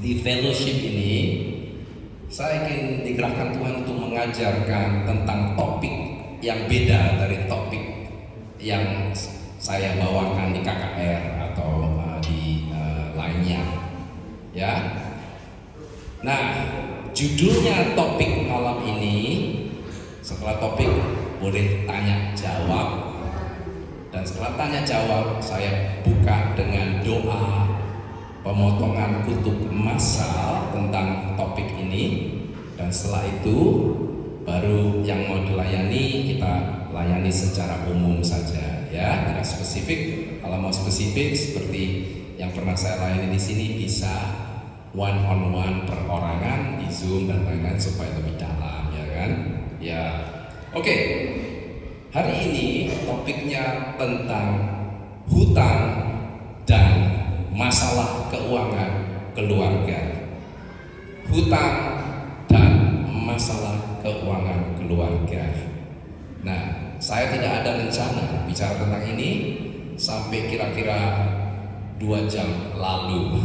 Di fellowship ini saya ingin digerakkan Tuhan untuk mengajarkan tentang topik yang beda dari topik yang saya bawakan di KKR atau di lainnya, ya. Nah, judulnya topik malam ini, setelah topik boleh tanya jawab, dan setelah tanya jawab saya buka dengan doa pemotongan kutub masal tentang topik ini, dan setelah itu baru yang mau dilayani kita layani secara umum saja, ya, tidak spesifik. Kalau mau spesifik seperti yang pernah saya layani di sini bisa one on one perorangan di Zoom dan lain-lain supaya lebih dalam, ya kan? Ya, oke. Hari ini topiknya tentang hutang dan masalah keuangan keluarga. Hutang dan masalah keuangan keluarga. Nah, saya tidak ada rencana bicara tentang ini sampai kira-kira 2 jam lalu.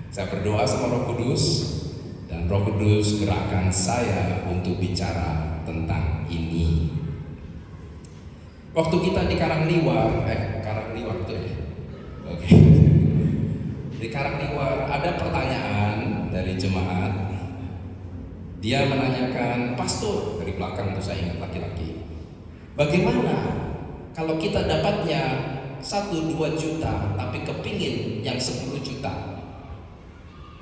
Saya berdoa sama Roh Kudus, dan Roh Kudus gerakkan saya untuk bicara tentang ini. Waktu kita di Karangliwar itu ya. Oke. Di Karangliwar ada pertanyaan dari jemaat. Dia menanyakan, pastor, dari belakang itu saya ingat laki-laki, bagaimana kalau kita dapatnya 1-2 juta tapi kepingin yang 10 juta?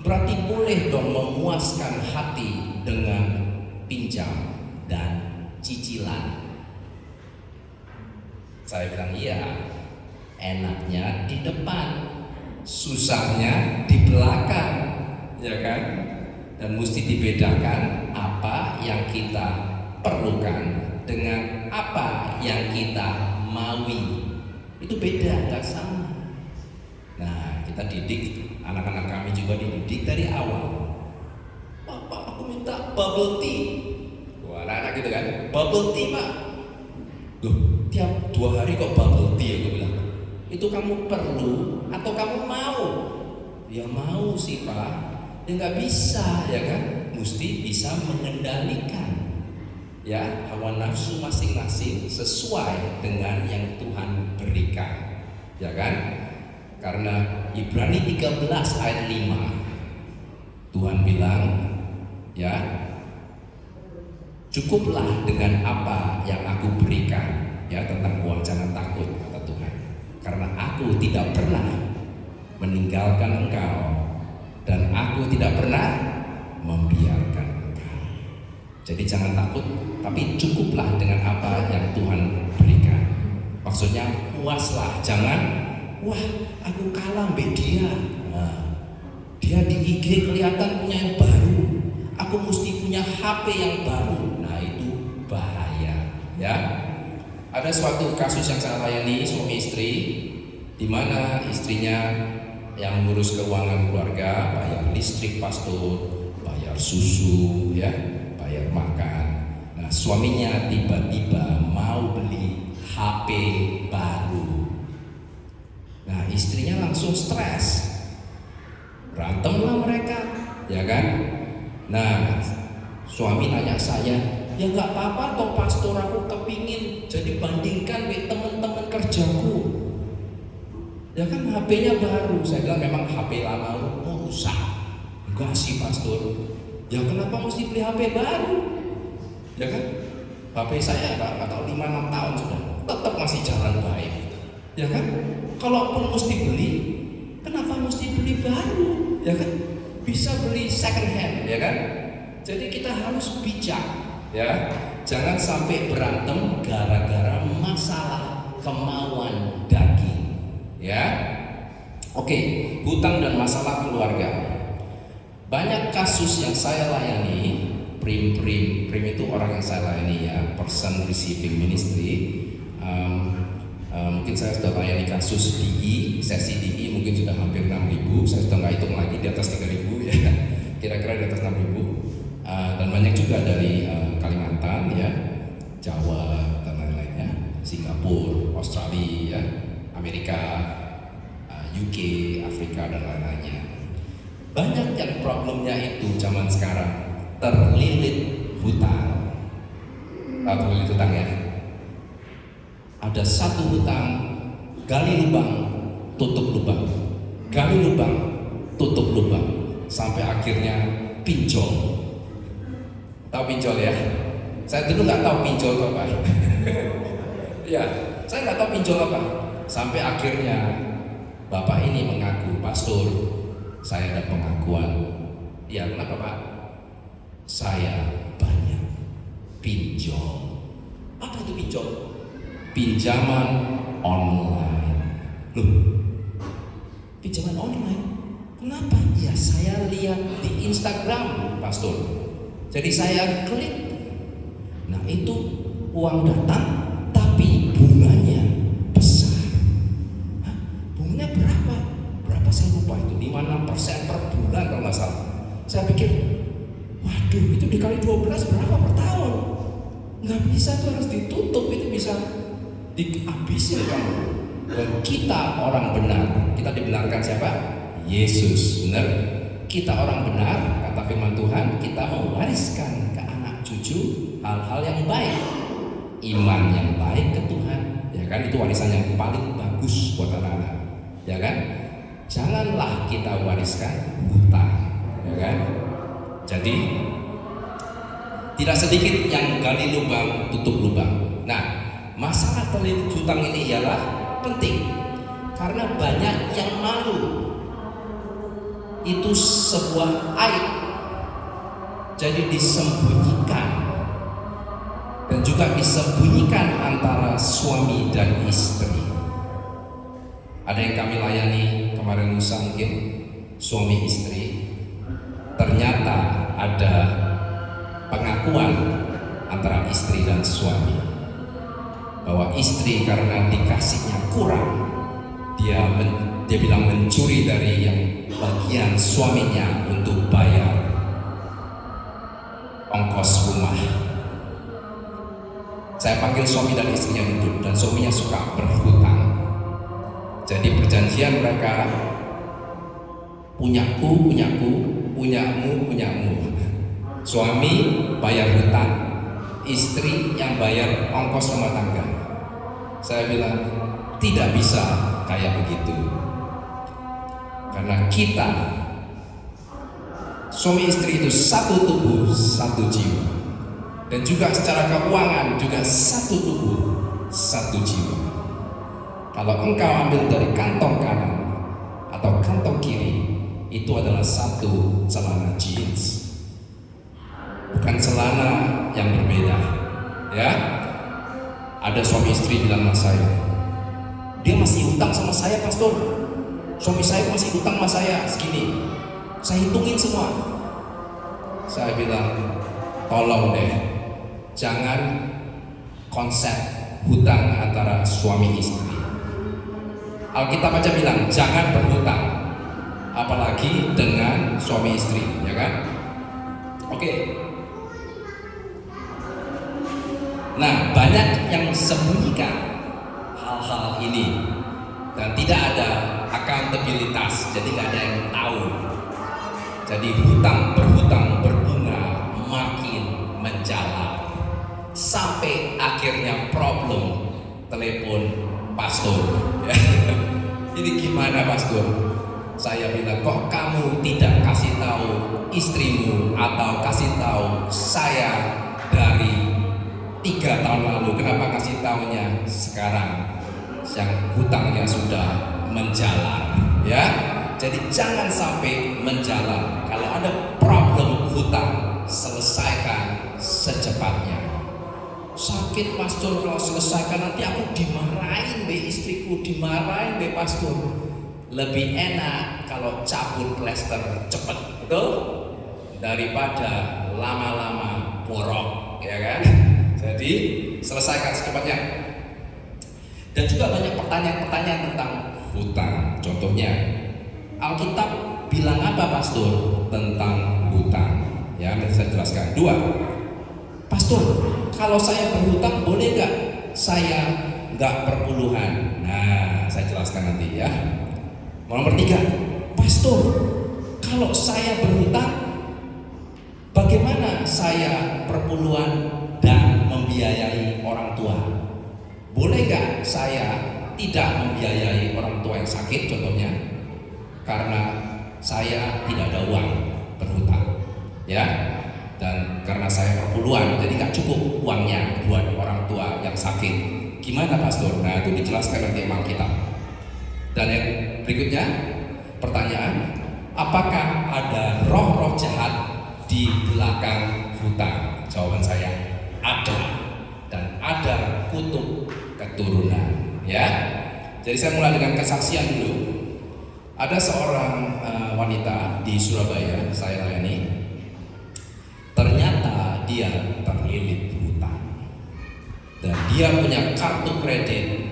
Berarti boleh dong memuaskan hati dengan pinjam dan cicilan? Saya bilang iya, enaknya di depan, susahnya di belakang, ya kan? Dan mesti dibedakan apa yang kita perlukan dengan apa yang kita maui. Itu beda, nggak sama. Nah, kita didik, anak-anak kami juga dididik dari awal. Papa, aku minta bubble tea. Wah, anak-anak gitu kan, bubble tea pak. Loh, tiap 2 hari kok bubble tea, aku bilang. Itu kamu perlu atau kamu mau? Ya mau sih pak. Ya nggak bisa, ya kan? Mesti bisa mengendalikan, ya, hawa nafsu masing-masing sesuai dengan yang Tuhan berikan, ya kan? Karena Ibrani 13 ayat 5 Tuhan bilang, ya, cukuplah dengan apa yang aku berikan, ya, tentang uang jangan takut, kata Tuhan, karena aku tidak pernah meninggalkan engkau dan aku tidak pernah membiarkan engkau. Jadi jangan takut, tapi cukuplah dengan apa yang Tuhan berikan. Maksudnya puaslah, jangan wah aku kalah mbak dia. Nah, dia di IG kelihatan punya yang baru, aku mesti punya HP yang baru. Nah itu bahaya, ya. Ada suatu kasus yang saya layani, suami istri, di mana istrinya yang mengurus keuangan keluarga, bayar listrik pastor, bayar susu, ya, bayar makan. Nah, suaminya tiba-tiba mau beli HP baru. Nah, istrinya langsung stres, berantemlah mereka, ya kan? Nah, suami nanya saya, ya nggak apa-apa toh pastor, aku kepingin jadi bandingkan dengan teman-teman kerjaku. Ya kan HP-nya baru. Saya bilang memang HP lama rusak. Enggak sih pastor. Ya kenapa mesti beli HP baru? Ya kan? HP saya nggak tahu 5-6 tahun sudah, tetap masih jalan baik. Ya kan? Kalaupun mesti beli, kenapa mesti beli baru? Ya kan? Bisa beli second hand, ya kan? Jadi kita harus bijak, ya. Jangan sampai berantem gara-gara masalah kemauan daging. Ya, oke, hutang dan masalah keluarga. Banyak kasus yang saya layani, prim itu orang yang saya layani, ya, person receiving ministry. Mungkin saya sudah layani kasus DI, sesi DI mungkin sudah hampir 6.000. Saya sudah nggak hitung lagi, di atas 3.000, ya, kira-kira di atas 6.000. Dan banyak juga dari Kalimantan, ya, Jawa dan lain-lainnya, Singapura, Australia, ya, Amerika, UK, Afrika dan lain-lainnya. Banyak yang problemnya itu zaman sekarang terlilit hutang. Tahu terlilit hutang ya? Ada satu hutang, gali lubang, tutup lubang, gali lubang, tutup lubang, sampai akhirnya pinjol. Tahu pinjol ya? Saya dulu nggak tahu pinjol apa. Ya, saya nggak tahu pinjol apa. Sampai akhirnya bapak ini mengaku, pastor, saya ada pengakuan. Ya, kenapa Pak? Saya banyak pinjol. Apa itu pinjol? Pinjaman online. Loh, pinjaman online? Kenapa? Ya, saya lihat di Instagram, pastor. Jadi saya klik. Nah, itu uang datang, tapi bunganya besar. Hah? Bunganya berapa? Berapa saya lupa itu, 5-6% per bulan kalau nggak salah. Saya pikir, waduh, itu dikali 12 berapa per tahun? Nggak bisa, tuh harus ditutup, itu bisa dihabisin kamu. Dan kita orang benar, kita dibenarkan siapa? Yesus, benar? Kita orang benar, kata firman Tuhan, kita mewariskan ke anak cucu hal-hal yang baik, iman yang baik ke Tuhan, ya kan? Itu warisan yang paling bagus buat anak-anak, ya kan? Janganlah kita wariskan hutang, ya kan? Jadi tidak sedikit yang gali lubang, tutup lubang. Nah, masalah terlilit hutang ini ialah penting karena banyak yang malu. Itu sebuah aib, jadi disembunyikan, dan juga disembunyikan antara suami dan istri. Ada yang kami layani kemarin lusa mungkin, suami istri, ternyata ada pengakuan antara istri dan suami bahwa istri karena dikasihnya kurang, dia bilang mencuri dari yang bagian suaminya untuk bayar ongkos rumah. Saya panggil suami dan istrinya duduk, dan suaminya suka berhutang. Jadi perjanjian mereka, punyaku, punyamu. Suami bayar hutang, istri yang bayar ongkos rumah tangga. Saya bilang tidak bisa kayak begitu. Karena kita suami istri itu satu tubuh, satu jiwa. Dan juga secara keuangan juga satu tubuh, satu jiwa. Kalau engkau ambil dari kantong kanan atau kantong kiri, itu adalah satu celana jeans, bukan celana yang berbeda. Ya, ada suami istri bilang sama saya, dia masih hutang sama saya, pastor. Suami saya masih hutang sama saya segini, saya hitungin semua. Saya bilang, tolong deh, jangan konsep hutang antara suami istri. Alkitab aja bilang jangan berhutang, apalagi dengan suami istri, ya kan? Oke. Nah, banyak yang sembunyikan hal-hal ini dan tidak ada akuntabilitas, jadi nggak ada yang tahu. Jadi hutang berhutang berbunga makin menjalar sampai akhirnya problem telepon pastor. Ini gimana pastor? Saya bilang, kok kamu tidak kasih tahu istrimu atau kasih tahu saya dari 3 tahun lalu? Kenapa kasih tahunya sekarang yang hutangnya sudah menjalar? Ya, jadi jangan sampai menjalar. Kalau ada problem hutang, selesaikan secepatnya. Sakit pastor, kalau selesaikan nanti aku dimarahin be istriku, dimarahin be pastor. Lebih enak kalau cabut plester cepet, betul? Daripada lama-lama borok, ya kan? Jadi selesaikan secepatnya. Dan juga banyak pertanyaan-pertanyaan tentang hutang. Contohnya, Alkitab bilang apa pastor tentang hutang? Ya, nanti saya jelaskan. 2, pastor, kalau saya berhutang boleh nggak saya nggak perpuluhan? Nah, saya jelaskan nanti ya. Nomor 3, pastor, Kalau saya berhutang, bagaimana saya perpuluhan dan membiayai orang tua? Boleh nggak saya tidak membiayai orang tua yang sakit contohnya? Karena saya tidak ada uang berhutang, ya. Dan karena saya perpuluhan, jadi nggak cukup uangnya buat orang tua yang sakit. Gimana pastor? Nah, itu dijelaskan nanti Alkitab. Dan yang berikutnya, pertanyaan, apakah ada roh-roh jahat di belakang hutang? Jawaban saya, ada. Dan ada kutub keturunan, ya. Jadi saya mulai dengan kesaksian dulu. Ada seorang wanita di Surabaya, saya layani. Ternyata dia terlilit hutang. Dan dia punya kartu kredit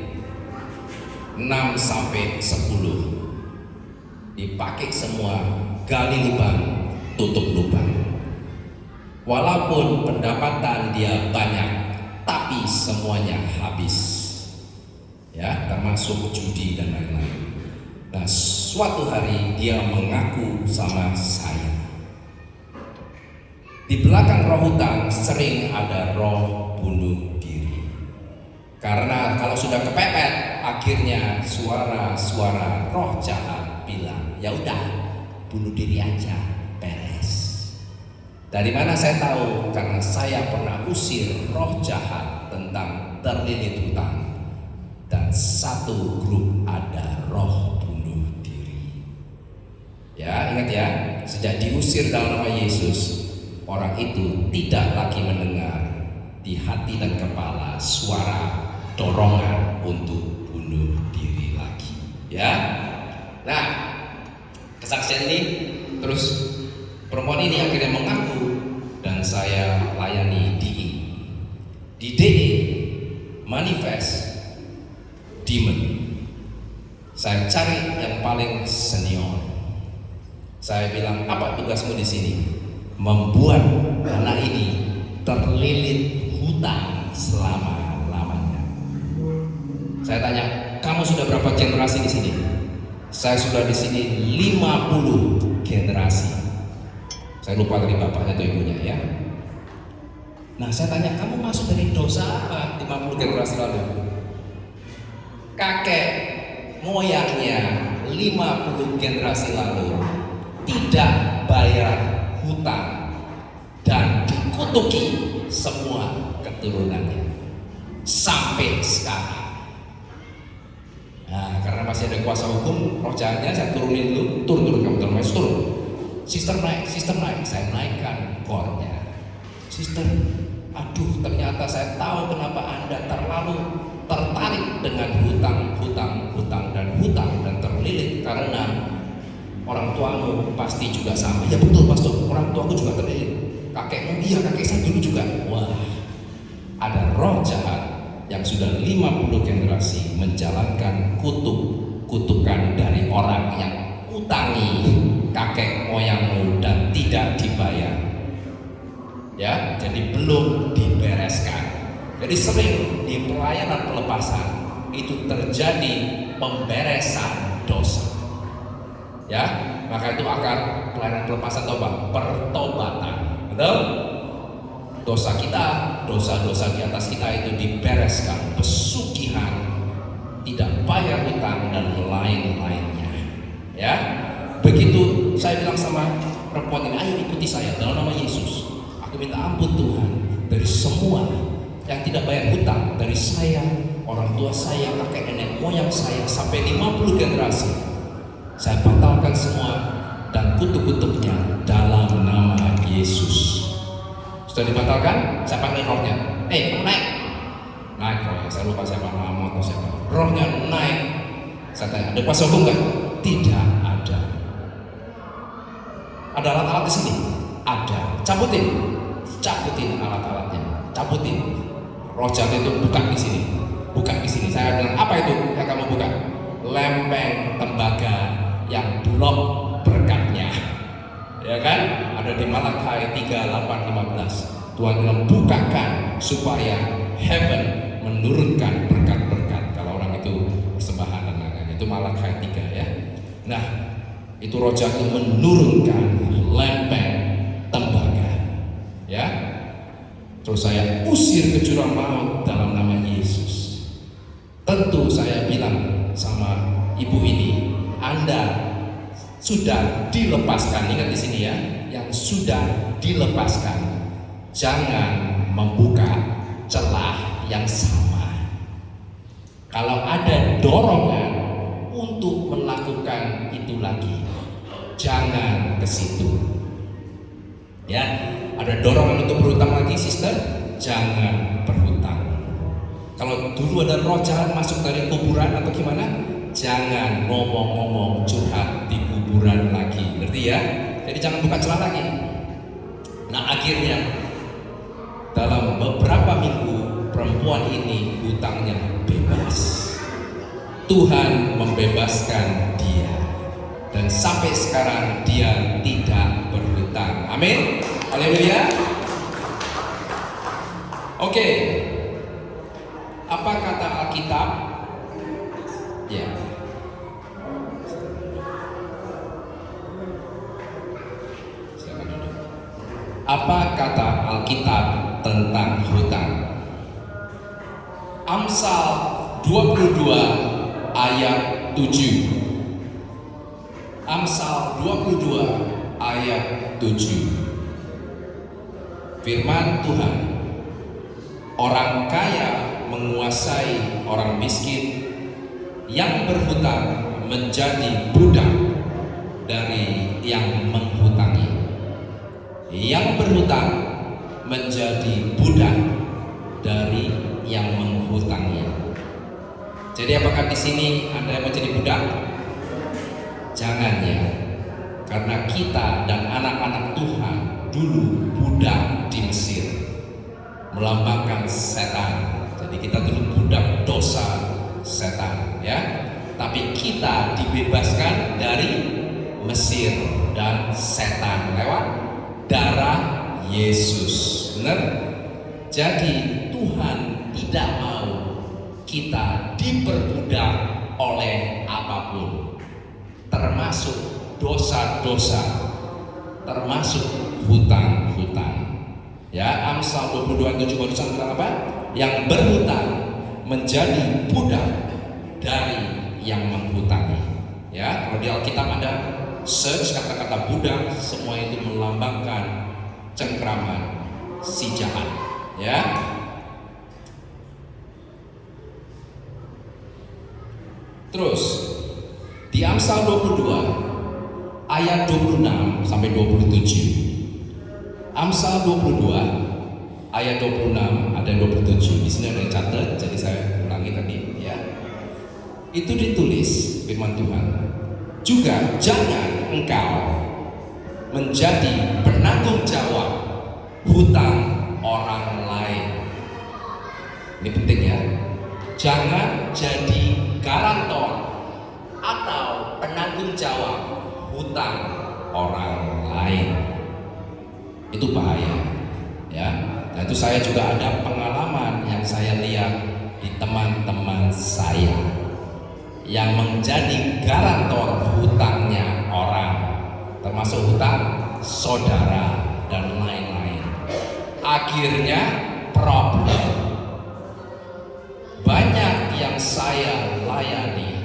6 sampai 10. Dipakai semua, gali lubang, tutup lubang. Walaupun pendapatan dia banyak, tapi semuanya habis. Ya, termasuk judi dan lain-lain. Nah, suatu hari dia mengaku sama saya. Di belakang roh hutang sering ada roh bunuh diri. Karena kalau sudah kepepet, akhirnya suara-suara roh jahat bilang, ya udah, bunuh diri aja, beres. Dari mana saya tahu? Karena saya pernah usir roh jahat tentang terlilit hutang. Dan satu grup ada roh bunuh diri. Ya, ingat ya, sejak diusir dalam nama Yesus, orang itu tidak lagi mendengar di hati dan kepala suara dorongan untuk bunuh diri lagi. Ya, nah, kesaksian ini terus perempuan ini akhirnya mengaku dan saya layani DI. Di DI manifest demon. Saya cari yang paling senior. Saya bilang, apa tugasmu di sini? Membuat anak ini terlilit hutang selama-lamanya. Saya tanya, kamu sudah berapa generasi di sini? Saya sudah di sini 50 generasi. Saya lupa dari bapaknya atau ibunya ya. Nah, saya tanya, kamu masuk dari dosa apa 50 generasi lalu? Kakek moyangnya 50 generasi lalu tidak bayar hutang dan dikutuki semua keturunannya sampai sekarang. Nah, karena masih ada kuasa hukum, roh jahatnya saya turunin dulu, turun kamu turun. Sister naik, saya naikkan kornya. Sister, aduh, ternyata saya tahu kenapa Anda terlalu tertarik dengan hutang dan terlilit karena orang tuamu pasti juga sama. Ya betul pastor, orang tuaku juga terlilit. Kakekmu, iya kakek saya dulu juga. Wah, ada roh jahat yang sudah 50 generasi menjalankan kutukan dari orang yang utangi kakek moyangmu dan tidak dibayar. Ya, jadi belum dibereskan. Jadi sering di pelayanan pelepasan itu terjadi pemberesan dosa. Ya, maka itu akar pelayanan pelepasan tobat, pertobatan. Betul? Dosa kita, dosa-dosa di atas kita itu dibereskan, pesugihan, tidak bayar hutang dan lain-lainnya. Ya, begitu saya bilang sama perempuan ini, ayo ikuti saya dalam nama Yesus. Aku minta ampun Tuhan dari semua yang tidak bayar hutang, dari saya, orang tua saya, kakek nenek moyang saya sampai 50 generasi. Saya batalkan semua dan kutuk-kutuknya dalam nama Yesus. Sudah dibatalkan, saya panggil rohnya. Kamu naik. Naik rohnya, saya lupa siapa nama atau siapa. Rohnya naik. Saya tanya, ada kuasa hukum nggak? Tidak ada. Ada alat-alat di sini? Ada. Cabutin alat-alatnya. Cabutin. Roh jahat itu buka di sini. Saya bilang, apa itu yang kamu buka? Lempeng tembaga yang blok berkatnya. Ya kan? Ada di Malakai 3:8-15. Tuhan bilang bukakan supaya heaven menurunkan berkat-berkat. Kalau orang itu persembahan dan lain-lain. Itu Malakai 3 ya. Nah, itu roh jahat itu menurunkan lempeng tembaga, ya. Terus saya usir ke jurang maut dalam nama Yesus. Tentu saya bilang sama ibu ini, Anda sudah dilepaskan. Ingat di sini ya, yang sudah dilepaskan. Jangan membuka celah yang sama. Kalau ada dorongan untuk melakukan itu lagi, jangan ke situ. Ya, ada dorongan untuk berhutang lagi, sister, jangan berhutang. Kalau dulu ada roh jahat masuk dari kuburan atau gimana, jangan ngomong-ngomong curhat di kuburan lagi, ngerti ya? Jadi jangan buka celah lagi. Nah, akhirnya dalam beberapa minggu perempuan ini hutangnya bebas. Tuhan membebaskan dia, dan sampai sekarang dia tidak berhutang. Amin. Haleluya. Oke. Apa kata Alkitab? Ya. Silakan duduk. Apa kata Alkitab tentang hutang? Amsal 22 ayat 7. Amsal 22 ayat 7. Firman Tuhan, orang kaya menguasai orang miskin, yang berhutang menjadi budak dari yang menghutangi. Yang berhutang menjadi budak dari yang menghutangi. Jadi apakah di sini Anda menjadi budak? Jangan ya, karena kita dan anak-anak Tuhan dulu budak di Mesir, melambangkan setan. Jadi kita dulu budak dosa setan, ya. Tapi kita dibebaskan dari Mesir dan setan lewat darah Yesus. Benar? Jadi Tuhan tidak mau kita diperbudak oleh apapun, termasuk dosa-dosa, termasuk hutang-hutang. Ya, Amsal 22:7 barusan bilang apa? Yang berhutang menjadi budak dari yang menghutangi. Ya, kalau di Alkitab Anda search kata-kata budak, semua itu melambangkan cengkraman si jahat. Ya. Terus di Amsal 22 ayat 26 sampai 27. Amsal 22 ayat 26 ada 27. Di sini ada yang catat, jadi saya ulangi tadi ya. Itu ditulis firman Tuhan. Juga jangan engkau menjadi penanggung jawab hutang orang lain. Ini penting ya. Jangan jadi garantor atau penanggung jawab hutang orang lain. Itu bahaya ya. Nah, itu saya juga ada pengalaman yang saya lihat di teman-teman saya yang menjadi garantor hutangnya orang, termasuk hutang saudara dan lain-lain. Akhirnya problem. Banyak yang saya layani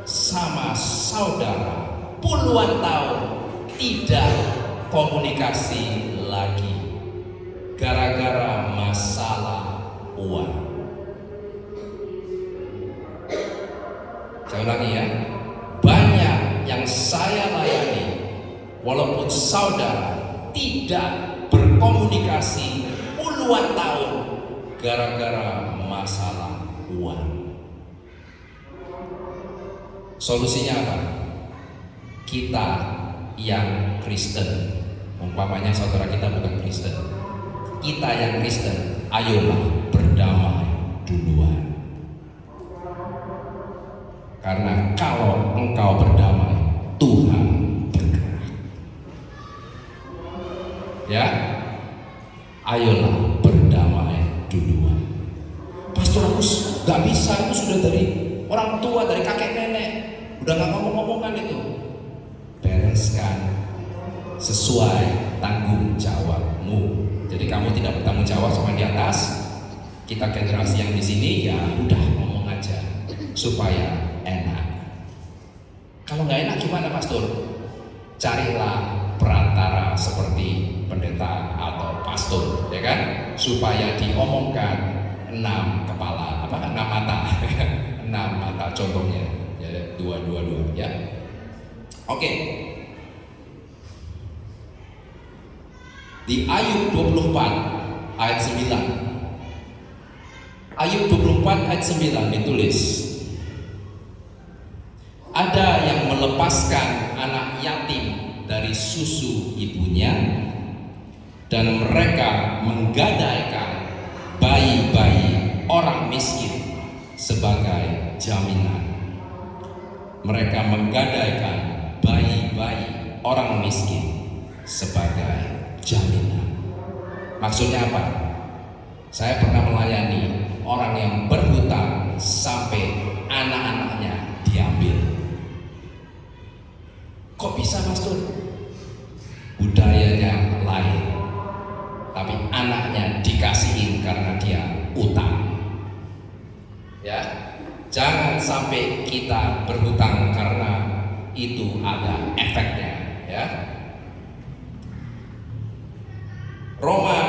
sama saudara puluhan tahun tidak komunikasi lagi gara-gara masalah uang. Saya ulangi ya, banyak yang saya layani walaupun saudara tidak berkomunikasi puluhan tahun gara-gara masalah uang. Solusinya apa? Kita yang Kristen, umpamanya saudara kita bukan Kristen, kita yang Kristen, ayolah berdamai duluan. Karena kalau engkau berdamai, Tuhan bergerak. Ya, ayolah berdamai duluan. Pastor Agus, gak bisa, itu sudah dari orang tua, dari kakek nenek, udah gak ngomong-ngomongan itu. Beres. bereskan sesuai tanggung jawabmu. Jadi kamu tidak bertanggung jawab sama di atas. Kita generasi yang di sini ya udah ngomong aja supaya enak. Kalau nggak enak gimana, Pastor? Carilah perantara seperti pendeta atau pastor, ya kan? Supaya diomongkan 6 kepala, 6 mata, 6 mata contohnya, ya, 2 ya. Oke. Di Ayub 24 ayat 9. Ayub 24 ayat 9 ditulis, ada yang melepaskan anak yatim dari susu ibunya, dan mereka menggadaikan bayi-bayi orang miskin sebagai jaminan. Mereka menggadaikan bayi-bayi orang miskin sebagai jaminan. Maksudnya apa? Saya pernah melayani orang yang berhutang sampai anak-anaknya diambil. Kok bisa, Pastor? Budayanya lain, tapi anaknya dikasihin karena dia utang. Ya, jangan sampai kita berhutang karena itu ada efeknya, ya. Roma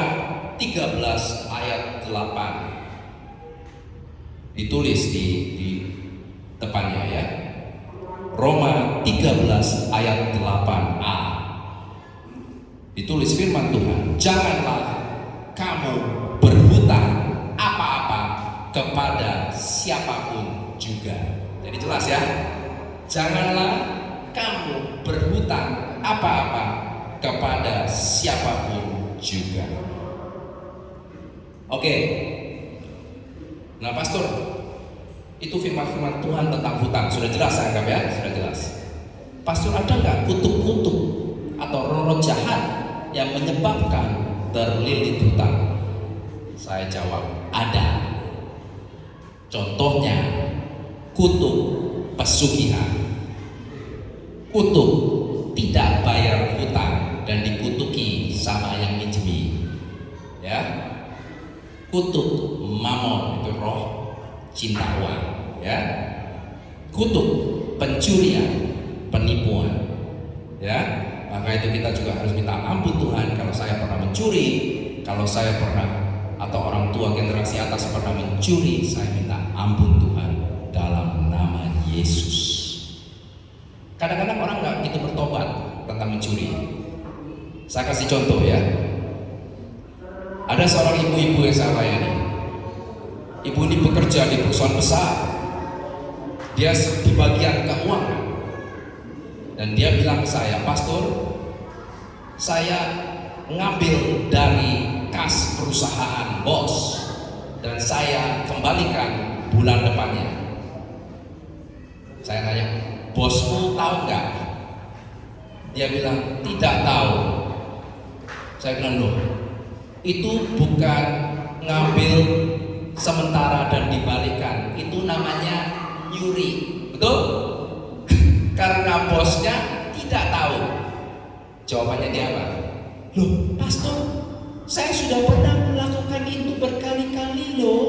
13 ayat 8 ditulis di depannya, ya. Roma 13 ayat 8a ditulis firman Tuhan, janganlah kamu berhutang apa-apa kepada siapapun juga. Jadi jelas, ya, janganlah kamu berhutang apa-apa kepada siapapun juga. Oke. Nah, Pastor, itu firman-firman Tuhan tentang hutang sudah jelas, saya anggap, ya, sudah jelas. Pastor, ada nggak kutuk-kutuk atau roh jahat yang menyebabkan terlilit hutang? Saya jawab, ada. Contohnya kutuk pesugihan, kutuk tidak bayar hutang dan dikutuki sama yang minjemi, ya. Kutuk mamon, itu roh cinta uang, ya. Kutuk pencurian, penipuan, ya. Maka itu kita juga harus minta ampun Tuhan kalau saya pernah mencuri, kalau saya pernah atau orang tua generasi atas pernah mencuri, saya minta ampun Tuhan dalam nama Yesus. Kadang-kadang orang nggak gitu bertobat tentang mencuri. Saya kasih contoh, ya. Ada seorang ibu-ibu yang saya layani. Ibu ini bekerja di perusahaan besar. Dia di bagian keuangan. Dan dia bilang ke saya, Pastor, saya ngambil dari kas perusahaan bos dan saya kembalikan bulan depannya. Saya nanya, bosmu tahu nggak? Dia bilang, tidak tahu. Saya bilang, loh, itu bukan ngambil sementara dan dibalikan, itu namanya nyuri, betul? Karena bosnya tidak tahu. Jawabannya dia apa? Loh, Pastor, saya sudah pernah melakukan itu berkali-kali loh.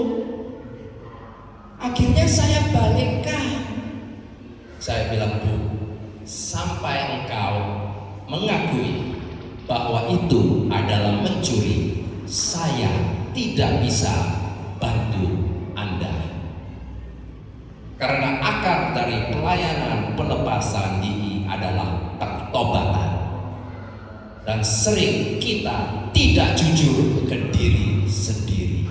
Akhirnya saya balikkan. Saya bilang, Bu, sampai engkau mengakui bahwa itu adalah mencuri, saya tidak bisa bantu Anda. Karena akar dari pelayanan pelepasan diri adalah pertobatan. Dan sering kita tidak jujur ke diri sendiri.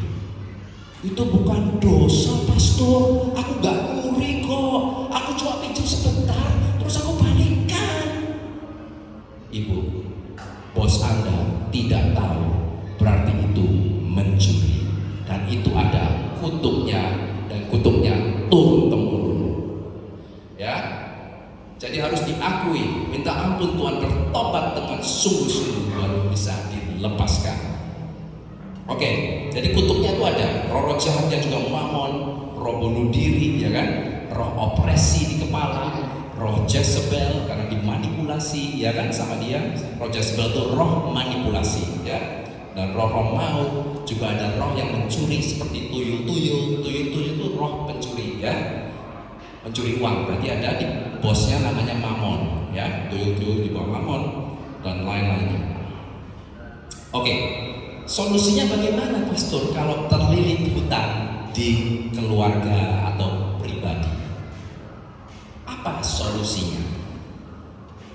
Itu bukan dosa, Pastor. Aku gak nyuri kok. Aku cuma pinjam sebentar, terus aku balikan. Ibu, bos Anda tidak tahu, berarti itu mencuri. Dan itu ada kutuknya, dan kutuknya turun-temurun. Ya, jadi harus diakui, minta ampun Tuhan, bertobat dengan sungguh-sungguh baru bisa dilepaskan. Oke, jadi kutuknya itu ada. Roh jahatnya juga mamon, roh bunuh diri, ya kan? Roh opresi di kepala, roh Jezebel karena dimanipulasi, ya kan, sama dia. Roh Jezebel itu roh manipulasi, ya. Dan roh-roh maut, juga ada roh yang mencuri seperti tuyul-tuyul. Tuyul-tuyul itu roh pencuri, ya, pencuri uang. Berarti ada di bosnya namanya Mamon, ya. Tuyul-tuyul di bawah Mamon dan lain-lainnya. Oke, solusinya bagaimana, Pastor, kalau terlilit hutang di keluarga atau pribadi? Apa solusinya?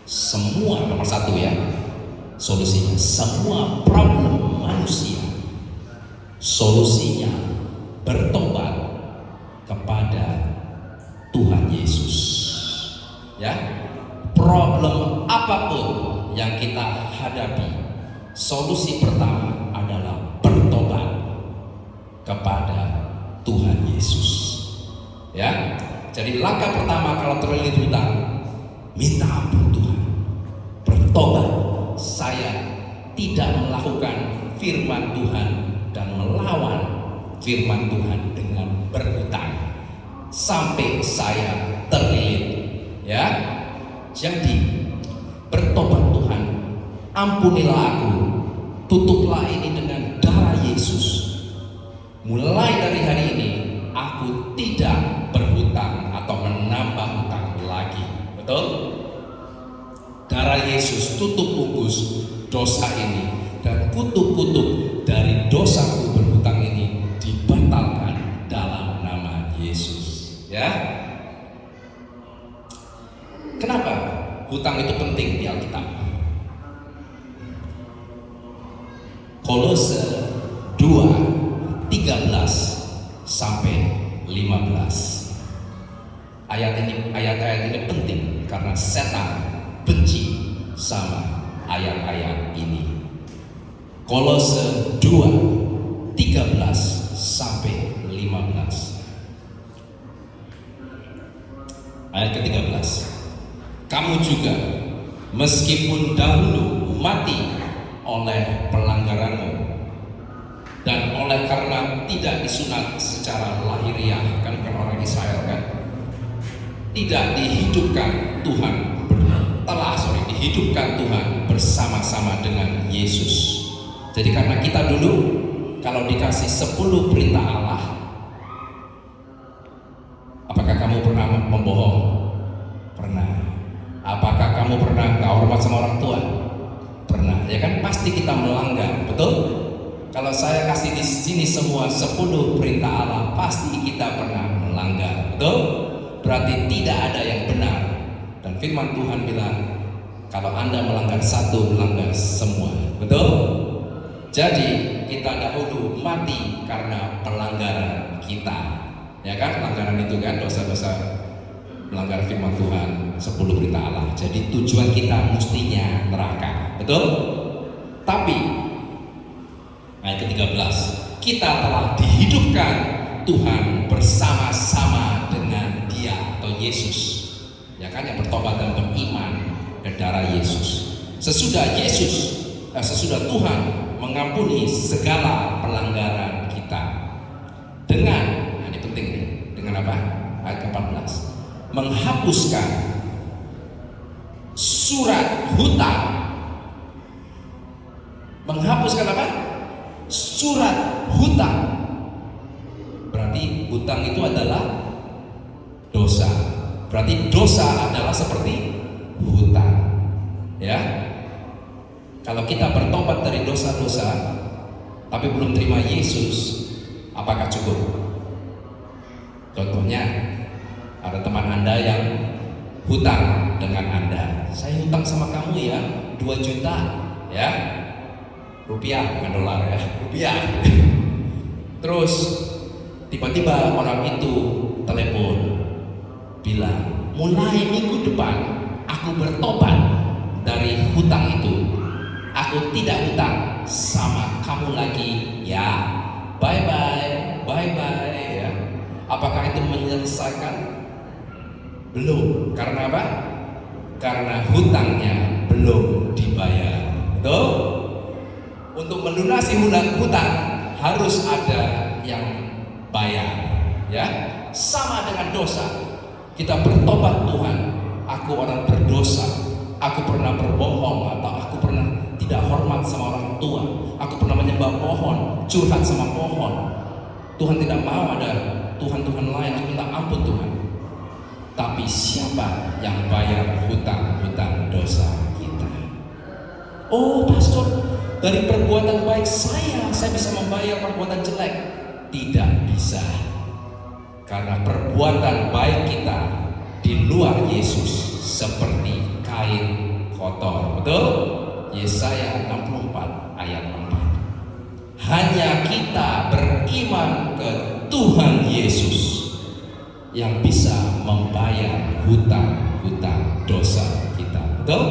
Semua, nomor satu ya, solusinya semua problem manusia, solusinya bertobat kepada Tuhan Yesus. Ya, problem apapun yang kita hadapi, solusi pertama adalah bertobat kepada Tuhan Yesus. Ya, jadi langkah pertama kalau terlilit hutang, minta ampun Tuhan, bertobat. Saya tidak melakukan firman Tuhan dan melawan firman Tuhan dengan berhutang sampai saya terlilit. Ya, jadi bertobat Tuhan, ampunilah aku, tutuplah ini dengan darah Yesus. Mulai dari hari ini aku tidak berhutang atau menambah hutang lagi. Betul? Darah Yesus tutup bungkus dosa ini, dan kutuk-kutuk dari dosaku berhutang ini dibatalkan dalam nama Yesus. Ya. Kenapa hutang itu penting di Alkitab? Kolose 2:13 sampai 15. Ayat-ayat ini penting karena setan benci sama ayat-ayat ini. Kolose 2:13 sampai 15. Ayat ke-13. Kamu juga meskipun dahulu mati oleh pelanggaranmu dan oleh karena tidak disunat secara lahiriah, kan bukan orang Israel kan, tidak dihidupkan Tuhan, dihidupkan Tuhan bersama-sama dengan Yesus. Jadi karena kita dulu kalau dikasih 10 perintah Allah, apakah kamu pernah membohong? Pernah. Apakah kamu pernah gak hormat sama orang tua? Pernah, ya kan? Pasti kita melanggar, betul? Kalau saya kasih di sini semua 10 perintah Allah, pasti kita pernah melanggar, betul? Berarti tidak ada yang benar. Dan firman Tuhan bilang, kalau Anda melanggar satu, melanggar semua, betul? Jadi kita dahulu mati karena pelanggaran kita, ya kan? Pelanggaran itu kan dosa-dosa, melanggar firman Tuhan, 10 perintah Allah. Jadi tujuan kita mestinya neraka, betul? Tapi ayat ke-13, kita telah dihidupkan Tuhan bersama-sama dengan Dia atau Yesus, ya kan, yang bertobat dan beriman ke darah Yesus. Sesudah Tuhan mengampuni segala pelanggaran kita dengan, ini penting nih, dengan apa? Ayat ke-14, menghapuskan surat hutang. Menghapuskan apa? Surat hutang. Berarti hutang itu adalah dosa. Berarti dosa adalah seperti hutang. Ya. Kalau kita bertobat dari dosa-dosa tapi belum terima Yesus, apakah cukup? Contohnya, ada teman Anda yang hutang dengan Anda. Saya hutang sama kamu ya 2 juta, ya, rupiah, bukan dolar ya, rupiah. Terus tiba-tiba orang itu telepon bilang, mulai minggu depan aku bertobat dari hutang itu, aku tidak hutang sama kamu lagi ya, bye bye ya. Apakah itu menyelesaikan? Belum. Karena apa? Karena hutangnya belum dibayar. Betul? Untuk melunasi hutang harus ada yang bayar, ya. Sama dengan dosa. Kita bertobat Tuhan, aku orang berdosa, aku pernah berbohong, atau aku pernah tidak hormat sama orang tua, aku pernah menyembah pohon, curhat sama pohon. Tuhan tidak mau ada Tuhan-Tuhan lain. Aku minta ampun Tuhan. Tapi siapa yang bayar hutang-hutang dosa kita? Oh pastor, dari perbuatan baik saya bisa membayar perbuatan jelek. Tidak bisa. Karena perbuatan baik kita di luar Yesus seperti kain kotor. Betul? Yesaya 64 ayat 4. Hanya kita beriman ke Tuhan Yesus yang bisa membayar hutang-hutang dosa kita. Betul?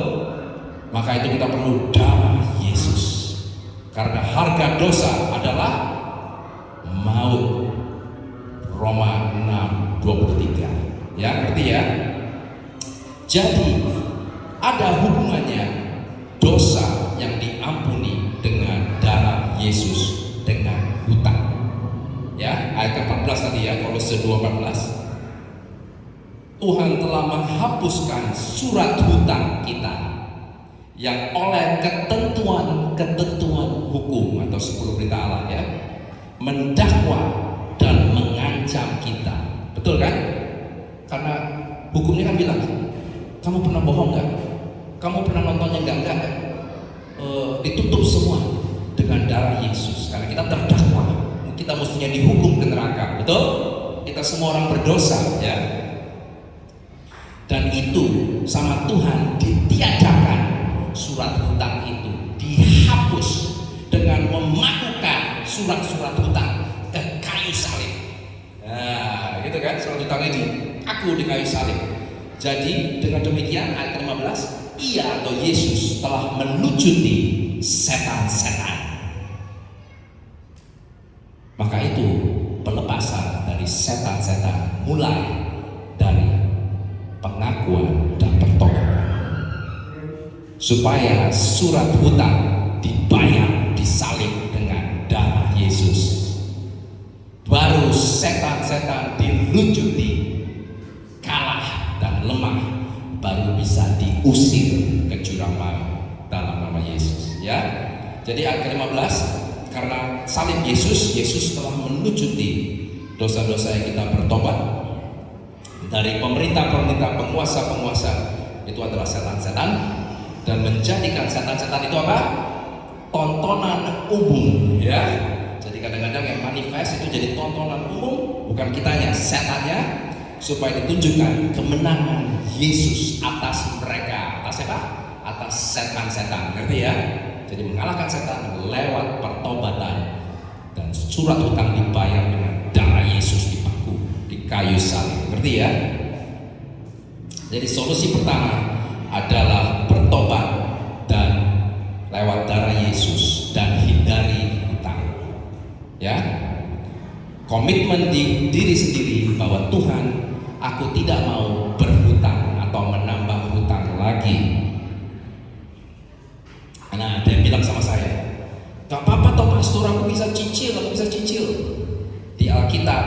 Maka itu kita perlu darah Yesus. Karena harga dosa adalah maut. Roma 6:23. Ya, ngerti ya? Jadi ada hubungannya dosa yang diampuni dengan darah Yesus dengan hutang. Ya, ayat ke-14 tadi ya, Kolose 2:14. Tuhan telah menghapuskan surat hutang kita yang oleh ketentuan hukum atau 10 perintah Allah ya, mendakwa dan mengancam kita. Betul kan? Karena hukumnya kan bilang, kamu pernah bohong nggak? Kamu pernah nontonnya enggak? Ditutup semua dengan darah Yesus. Karena kita terdakwa, kita mestinya dihukum ke neraka. Betul? Kita semua orang berdosa ya. Dan itu sama Tuhan ditiadakan, surat hutang itu dihapus dengan memakukan surat-surat hutang ke kayu salib. Nah, gitu kan, surat hutang ini aku di kayu salib. Jadi dengan demikian ayat 15, ia atau Yesus telah melucuti setan-setan. Maka itu pelepasan dari setan-setan mulai dari pengakuan dan pertobatan. Supaya surat hutang dibayar, disalib dengan darah Yesus. Baru setan-setan dilucuti, kalah dan lemah, baru bisa diusir ke jurang maut dalam nama Yesus ya. Jadi ayat ke-15, karena salib Yesus telah melucuti dosa-dosa yang kita bertobat dari pemerintah-pemerintah, penguasa-penguasa, itu adalah setan-setan, dan menjadikan setan-setan itu apa? Tontonan umum ya. Jadi kadang-kadang yang manifest itu jadi tontonan umum, bukan kitanya, setannya, supaya ditunjukkan kemenangan Yesus atas mereka. Atas siapa? Atas setan-setan. Ngerti ya? Jadi mengalahkan setan lewat pertobatan dan surat hutang dibayar dengan darah Yesus dipaku di kayu salib. Ngerti ya? Jadi solusi pertama adalah bertobat dan lewat darah Yesus dan hindari ya, komitmen di diri sendiri bahwa Tuhan, aku tidak mau berhutang atau menambah hutang lagi. Nah, ada yang bilang sama saya, gak apa-apa toh pastor, aku bisa cicil. Di Alkitab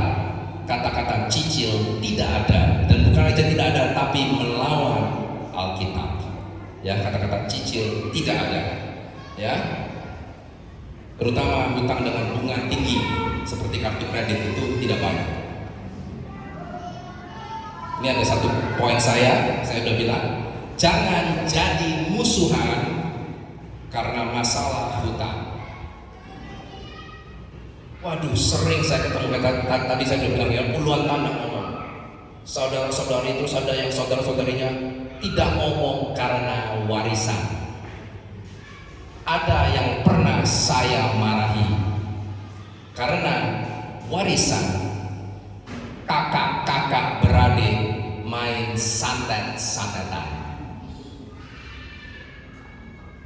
kata-kata cicil tidak ada, dan bukan aja tidak ada, tapi melawan Alkitab. Ya, kata-kata cicil tidak ada. Ya. Terutama hutang dengan bunga tinggi seperti kartu kredit itu tidak baik. Ini ada satu poin saya sudah bilang, jangan jadi musuhan karena masalah hutang. Waduh, sering saya ketemu, tadi saya sudah bilang ya, puluhan anak ngomong, saudara-saudari itu, saudara-saudarinya tidak ngomong karena warisan. Ada yang pernah saya marahi karena warisan, kakak-kakak beradik main santet-santetan,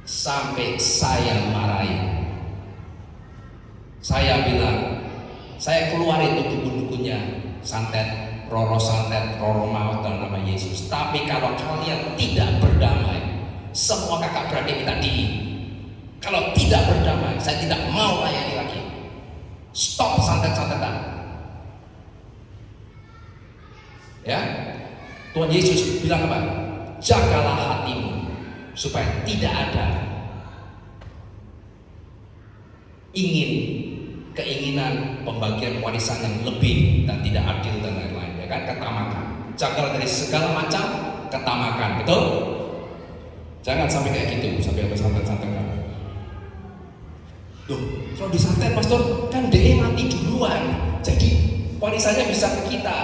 sampai saya marahi. Saya bilang, saya keluarin itu dukun-dukunnya, santet, roro maut dalam nama Yesus. Tapi kalau kalian tidak berdamai, semua kakak beradik minta diri. Kalau tidak berdamai, saya tidak mau layani lagi. Stop santet-santetan. Ya, Tuhan Yesus bilang apa? jagalah hatimu supaya tidak ada keinginan pembagian warisan yang lebih dan tidak adil dan lain-lain, ya kan? Ketamakan. Jagalah dari segala macam ketamakan, betul? Jangan sampai kayak gitu, sampai ada santet-santet kan. Loh, kalau disantet pastor kan DE mati duluan, jadi warisannya bisa ke kita.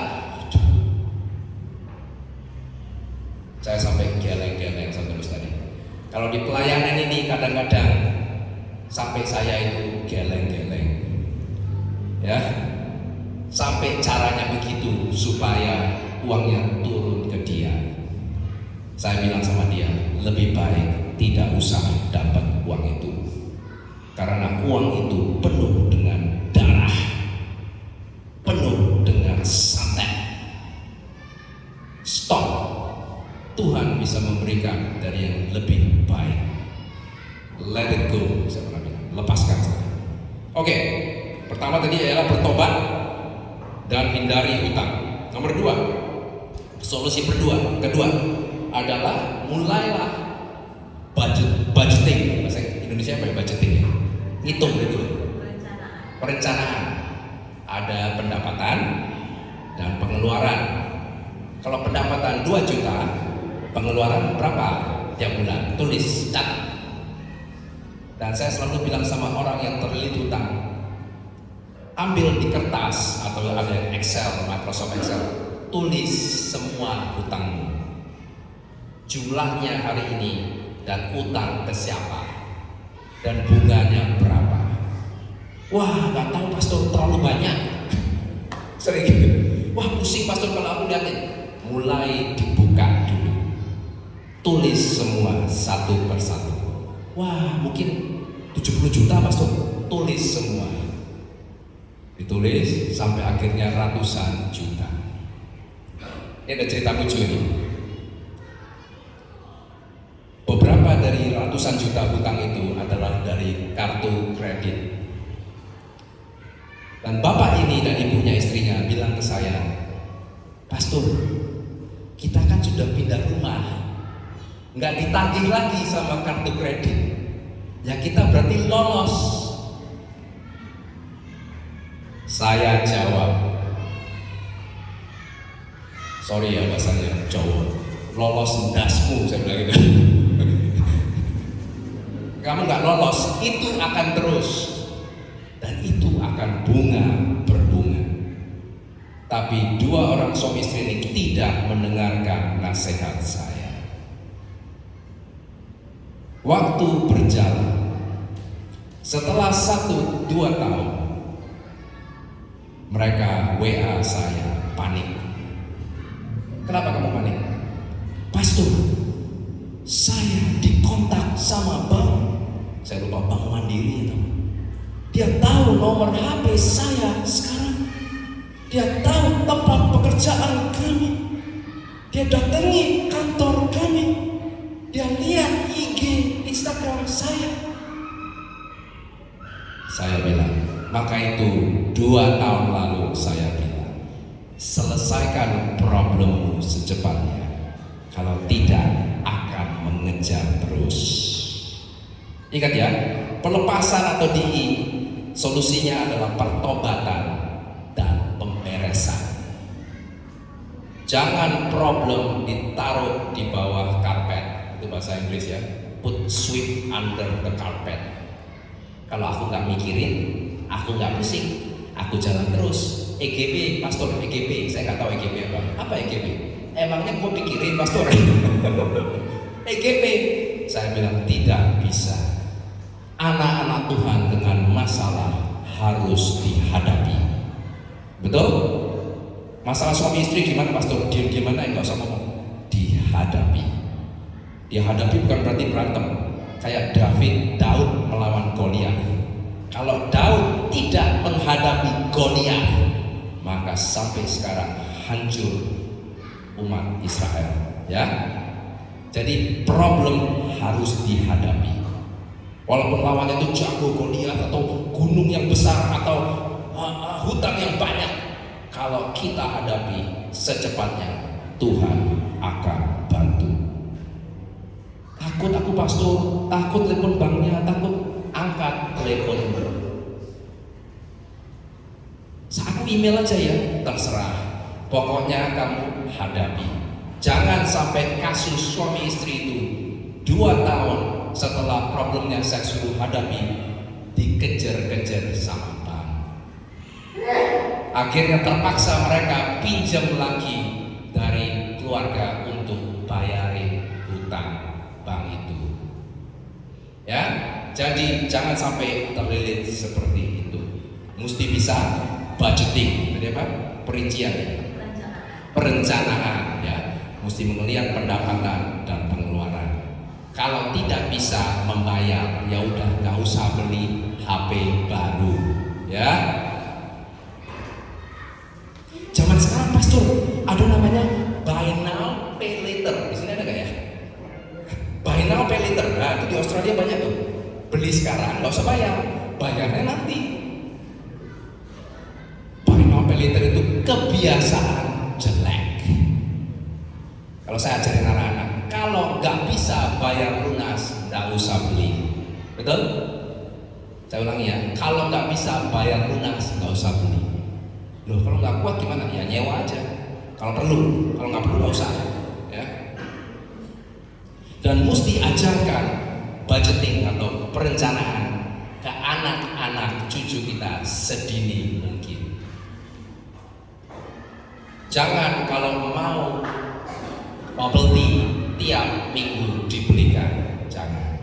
Saya sampai geleng-geleng terus tadi. Kalau di pelayanan ini kadang-kadang sampai saya itu geleng-geleng, ya, sampai caranya begitu supaya uangnya turun ke dia. Saya bilang sama dia, lebih baik tidak usah dapat uang itu, karena uang itu penuh dengan darah, penuh dengan santet. Stop. Tuhan bisa memberikan dari yang lebih baik. Let it go, saya pernah bilang, lepaskan saja. Oke, pertama tadi adalah bertobat dan hindari utang. Nomor 2, solusi kedua adalah mulailah budgeting. Bahasa Indonesia apa ya budgeting ya? Ngitung gitu. Perencanaan. Ada pendapatan dan pengeluaran. Kalau pendapatan 2 juta, pengeluaran berapa tiap bulan? Tulis, catat. Dan saya selalu bilang sama orang yang terlilit hutang, ambil di kertas atau ada Excel, Microsoft Excel, tulis semua hutangmu, jumlahnya hari ini dan utang ke siapa dan bunganya berapa. Wah, nggak tahu pastor, terlalu banyak. Sering gitu. Wah, pusing pastor kalau aku liatin. Mulai dibuka dulu, tulis semua satu persatu. Wah, mungkin 70 juta pastor, tulis semua. Ditulis sampai akhirnya ratusan juta. Ini ada cerita lucu ini. Beberapa dari ratusan juta hutang itu adalah dari kartu kredit. Dan bapak ini dan ibunya, istrinya bilang ke saya, pastor, kita kan sudah pindah rumah, nggak ditagih lagi sama kartu kredit, ya kita berarti lolos. Saya jawab, sorry ya bahasanya Jawa, lolos ndasmu, saya bilang gitu. Kamu nggak lolos, itu akan terus dan itu akan bunga berbunga. Tapi 2 orang suami istri ini tidak mendengarkan nasihat saya. Waktu berjalan, setelah 1-2 tahun, mereka WA saya, panik. Kenapa kamu panik? Pastor, saya dikontak sama bank. Saya lupa, Bank Mandiri itu. Dia tahu nomor HP saya sekarang. Dia tahu tempat pekerjaan kami. Dia datangi kantor kami. Dia lihat IG, Instagram saya. Saya bilang, maka itu 2 tahun lalu saya bilang, selesaikan problemmu secepatnya. Kalau tidak, akan mengejar terus. Ingat ya, pelepasan atau DI, solusinya adalah pertobatan dan pemberesan. Jangan problem ditaruh di bawah karpet. Itu bahasa Inggris ya. Put sweep under the carpet. Kalau aku nggak mikirin, aku nggak pusing, aku jalan terus. EGB, pastor EGB, saya nggak tahu EGB apa. Apa EGB? Emangnya gue pikirin pastor? EGB, saya bilang tidak bisa. Anak-anak Tuhan dengan masalah harus dihadapi. Betul? Masalah suami istri gimana pastor? Diam-diam aja, nggak usah ngomong. Dihadapi. Dihadapi bukan berarti berantem. Kayak Daud melawan Goliat. Kalau Daud tidak menghadapi Goliat, maka sampai sekarang hancur umat Israel. Ya. Jadi problem harus dihadapi. Walaupun lawannya itu jago Goliat atau gunung yang besar atau hutan yang banyak, kalau kita hadapi secepatnya, Tuhan akan bantu. aku pastor, takut telepon banknya, takut. Angkat telepon. Aku email aja ya, terserah. Pokoknya kamu hadapi. Jangan sampai kasus suami istri itu 2 tahun setelah problemnya saya suruh hadapi, dikejar-kejar sama bank. Akhirnya terpaksa mereka pinjam lagi dari keluarga untuk bayarin hutang bank itu. Ya, jadi jangan sampai terlilit seperti itu. Mesti bisa budgeting, jadi apa? Perincian, perencanaan, ya. Mesti melihat pendapatan dan pengeluaran. Kalau tidak bisa membayar, ya udah nggak usah beli HP baru, ya. Zaman sekarang pastor ada namanya buy now pay later. Di sini ada nggak ya? Buy now pay later. Nah, itu di Australia banyak tuh. Beli sekarang nggak usah bayar, bayarnya nanti. Buy now pay later itu kebiasaan jelek. Kalau saya ajarin anak-anak, kalau nggak bisa bayar lunas, nggak usah beli. Betul? Saya ulangi ya, kalau nggak bisa bayar lunas, nggak usah beli. Loh, kalau nggak kuat gimana? Ya nyewa aja. Kalau perlu, kalau nggak perlu nggak usah. Ya. Dan mesti ajarkan budgeting atau perencanaan ke anak-anak cucu kita sedini mungkin. Jangan kalau mau bubble tea tiap minggu dibelikan, jangan.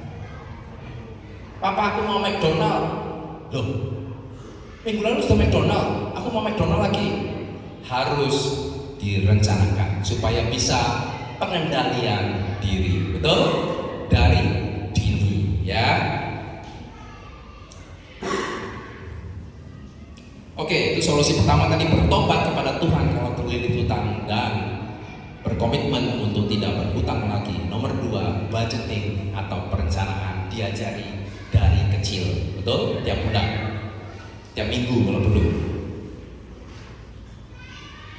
Papa aku mau McDonald. Loh, minggu lalu sudah McDonald, aku mau McDonald lagi. Harus direncanakan supaya bisa pengendalian diri, betul? Dari dini, ya. Oke, itu solusi pertama tadi, bertobat kepada Tuhan kalau terlilit hutang dan berkomitmen untuk tidak berhutang lagi. Nomor 2, budgeting atau perencanaan diajari dari kecil, betul? Tiap bulan, tiap minggu kalau perlu.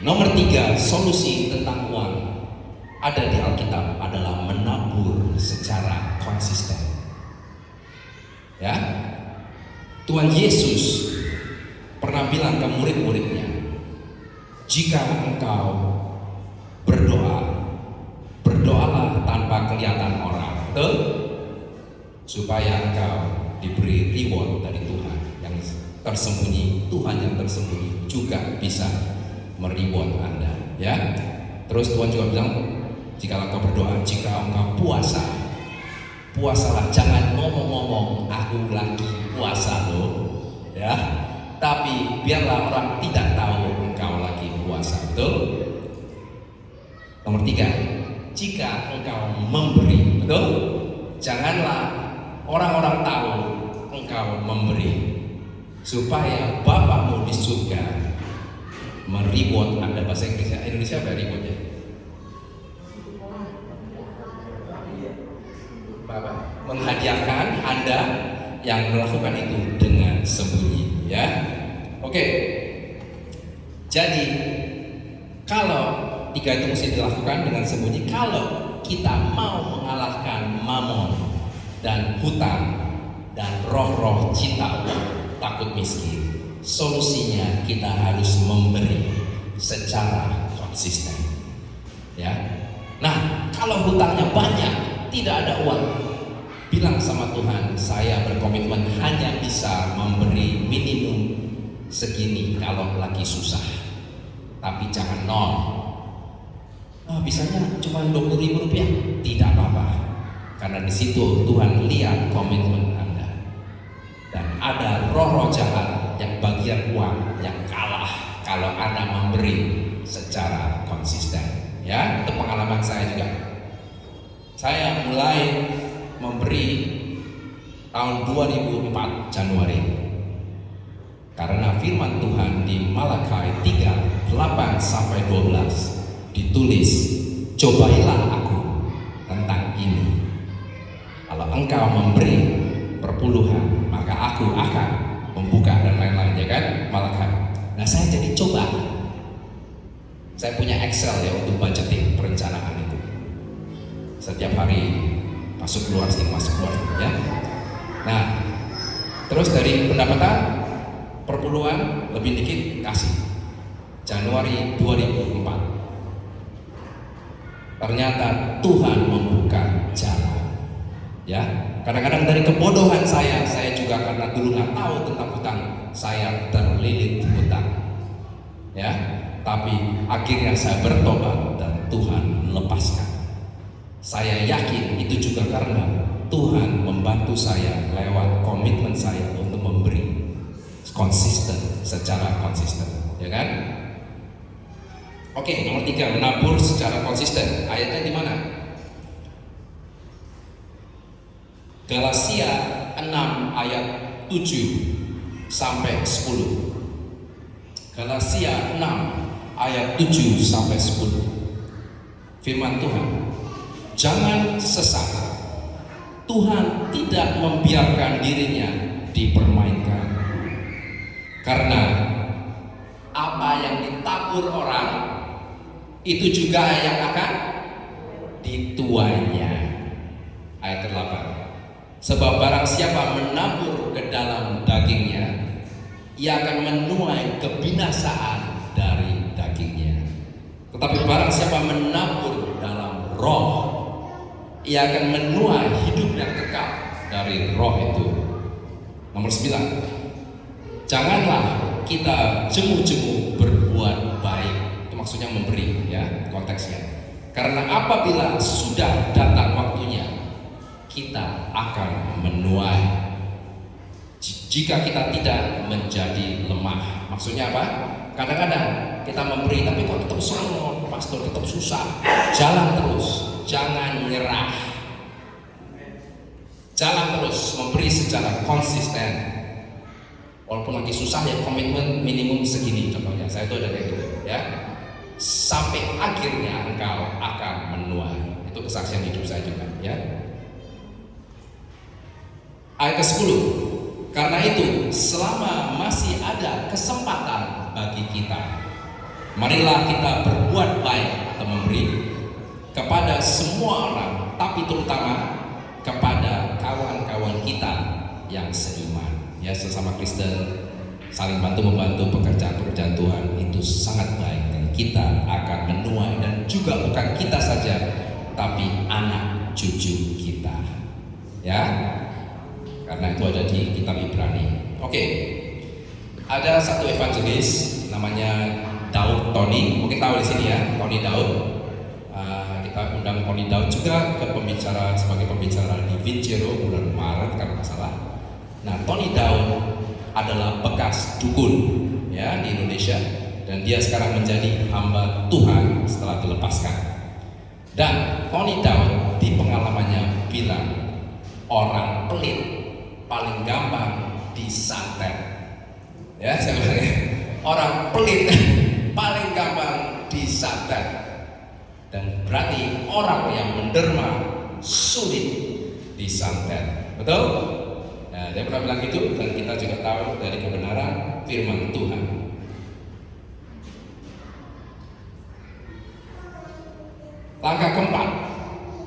Nomor 3, solusi tentang uang ada di Alkitab adalah menabur secara konsisten. Ya, Tuhan Yesus pernah bilang ke murid-muridnya, jika engkau berdoa, berdoalah tanpa kelihatan orang, betul? Supaya engkau diberi reward dari Tuhan yang tersembunyi. Tuhan yang tersembunyi juga bisa mereward Anda, ya. Terus Tuhan juga bilang, jika engkau berdoa, jika engkau puasa, puasalah, jangan ngomong-ngomong aku lagi puasa loh, ya. Tapi biarlah orang tidak tahu engkau lagi puasa, betul? Nomor 3, jika engkau memberi, betul? Janganlah orang-orang tahu engkau memberi, supaya Bapakmu di surga mereward Anda. Bahasa Indonesia apa rewardnya? Bapak menghadiahkan Anda yang melakukan itu dengan sembunyi, ya. Oke. Jadi kalau 3 itu mesti dilakukan dengan sembunyi. Kalau kita mau mengalahkan mamon dan hutang dan roh-roh cinta uang, takut miskin, solusinya kita harus memberi secara konsisten, ya. Nah, kalau hutangnya banyak, tidak ada uang, bilang sama Tuhan, saya berkomitmen hanya bisa memberi minimum segini kalau lagi susah, tapi jangan nol. Bisanya cuma 20.000 rupiah, tidak apa-apa, karena di situ Tuhan lihat komitmen Anda. Dan ada roh-roh jahat yang bagian uang yang kalah kalau Anda memberi secara konsisten, ya. Itu pengalaman saya juga. Saya mulai memberi tahun 2004 Januari, karena firman Tuhan di Malakai 3:8-12 ditulis, cobailah aku tentang ini, kalau engkau memberi perpuluhan maka aku akan membuka, dan lain-lain, ya kan, Malakai. Nah, saya jadi coba, saya punya Excel ya untuk budgeting, perencanaan itu. Setiap hari masuk keluar sini, masuk keluar ya. Nah, terus dari pendapatan perpuluhan lebih dikit kasih. Januari 2004 ternyata Tuhan membuka jalan. Ya, kadang-kadang dari kebodohan saya juga karena dulu nggak tahu tentang hutang, saya terlilit hutang. Ya, tapi akhirnya saya bertobat dan Tuhan lepaskan. Saya yakin itu juga karena Tuhan membantu saya lewat komitmen saya untuk memberi secara konsisten, ya kan? Oke, nomor 3, menabur secara konsisten. Ayatnya di mana? Galatia 6 ayat 7 sampai 10. Galatia 6 ayat 7 sampai 10. Firman Tuhan, jangan sesat. Tuhan tidak membiarkan dirinya dipermainkan. Karena apa yang ditabur orang itu juga yang akan dituainya. Ayat ke-8. Sebab barang siapa menabur ke dalam dagingnya, ia akan menuai kebinasaan dari dagingnya. Tetapi barang siapa menabur dalam roh, ia akan menuai hidup yang kekal dari roh itu. Nomor 9, janganlah kita jemu-jemu berbuat baik. Itu maksudnya memberi, ya, konteksnya. Karena apabila sudah datang waktunya, kita akan menuai. Jika kita tidak menjadi lemah. Maksudnya apa? Kadang-kadang kita memberi tapi kok tetap sangat, pastor, tetap susah. Jalan terus, jangan nyerah. Jalan terus, memberi secara konsisten. Walaupun lagi susah ya, komitmen minimum segini contohnya. Saya itu ada kayak gitu ya. Sampai akhirnya engkau akan menuai. Itu kesaksian hidup saya juga ya. Ayat ke-10. Karena itu, selama masih ada kesempatan bagi kita, marilah kita berbuat baik atau memberi kepada semua orang, tapi terutama kepada kawan-kawan kita yang seiman. Ya, sesama Kristen saling bantu-membantu pekerjaan-pekerjaan Tuhan itu sangat baik dan kita akan menuai, dan juga bukan kita saja, tapi anak cucu kita. Ya. Karena itu ada di kitab Ibrani. Oke, ada satu evangelis namanya Daud Tony, mungkin tahu di sini ya, Tony Daud. Kita undang Tony Daud juga ke pembicara sebagai pembicara di Vincero bulan Maret kalau nggak salah. Nah, Tony Daud adalah bekas dukun ya di Indonesia, dan dia sekarang menjadi hamba Tuhan setelah dilepaskan. Dan Tony Daud di pengalamannya bilang orang pelit paling gampang disantet. Ya, saya bilang ya, orang pelit paling gampang disantet. Dan berarti orang yang menderma sulit disantet. Betul? Nah, dia pernah bilang gitu, dan kita juga tahu dari kebenaran firman Tuhan. Langkah keempat,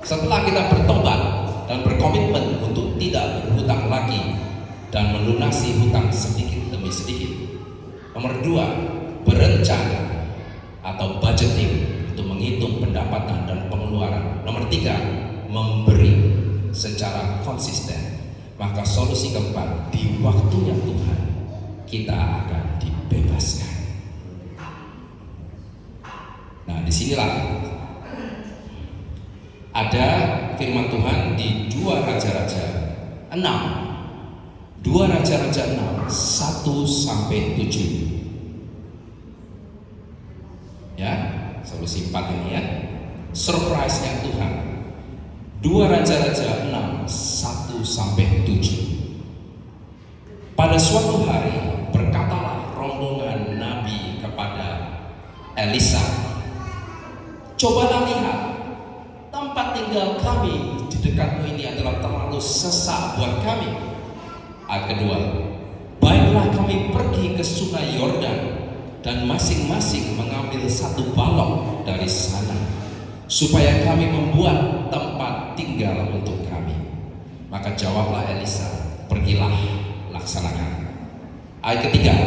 setelah kita bertobat dan berkomitmen untuk tidak berhutang lagi dan melunasi hutang sedikit demi sedikit. Nomor 2, berencana atau budgeting untuk menghitung pendapatan dan pengeluaran. Nomor 3, memberi secara konsisten. Maka solusi keempat, di waktunya Tuhan kita akan dibebaskan. Nah, disinilah ada firman Tuhan di 2 Raja-Raja 6. 2 Raja-Raja 6 1 sampai 7. Ya, solusi 4 ini ya. Surprise-nya Tuhan. 2 Raja-Raja 6 1 sampai 7. Pada suatu hari berkatalah rombongan nabi kepada Elisa, "Cobalah lihat, tempat tinggal kami di dekatmu ini adalah terlalu sesak buat kami." Ayat kedua, "Baiklah kami pergi ke sungai Yordan dan masing-masing mengambil satu balok dari sana, supaya kami membuat tempat tinggal untuk kami. Maka jawablah Elisa, pergilah, laksanakan. Ayat ketiga,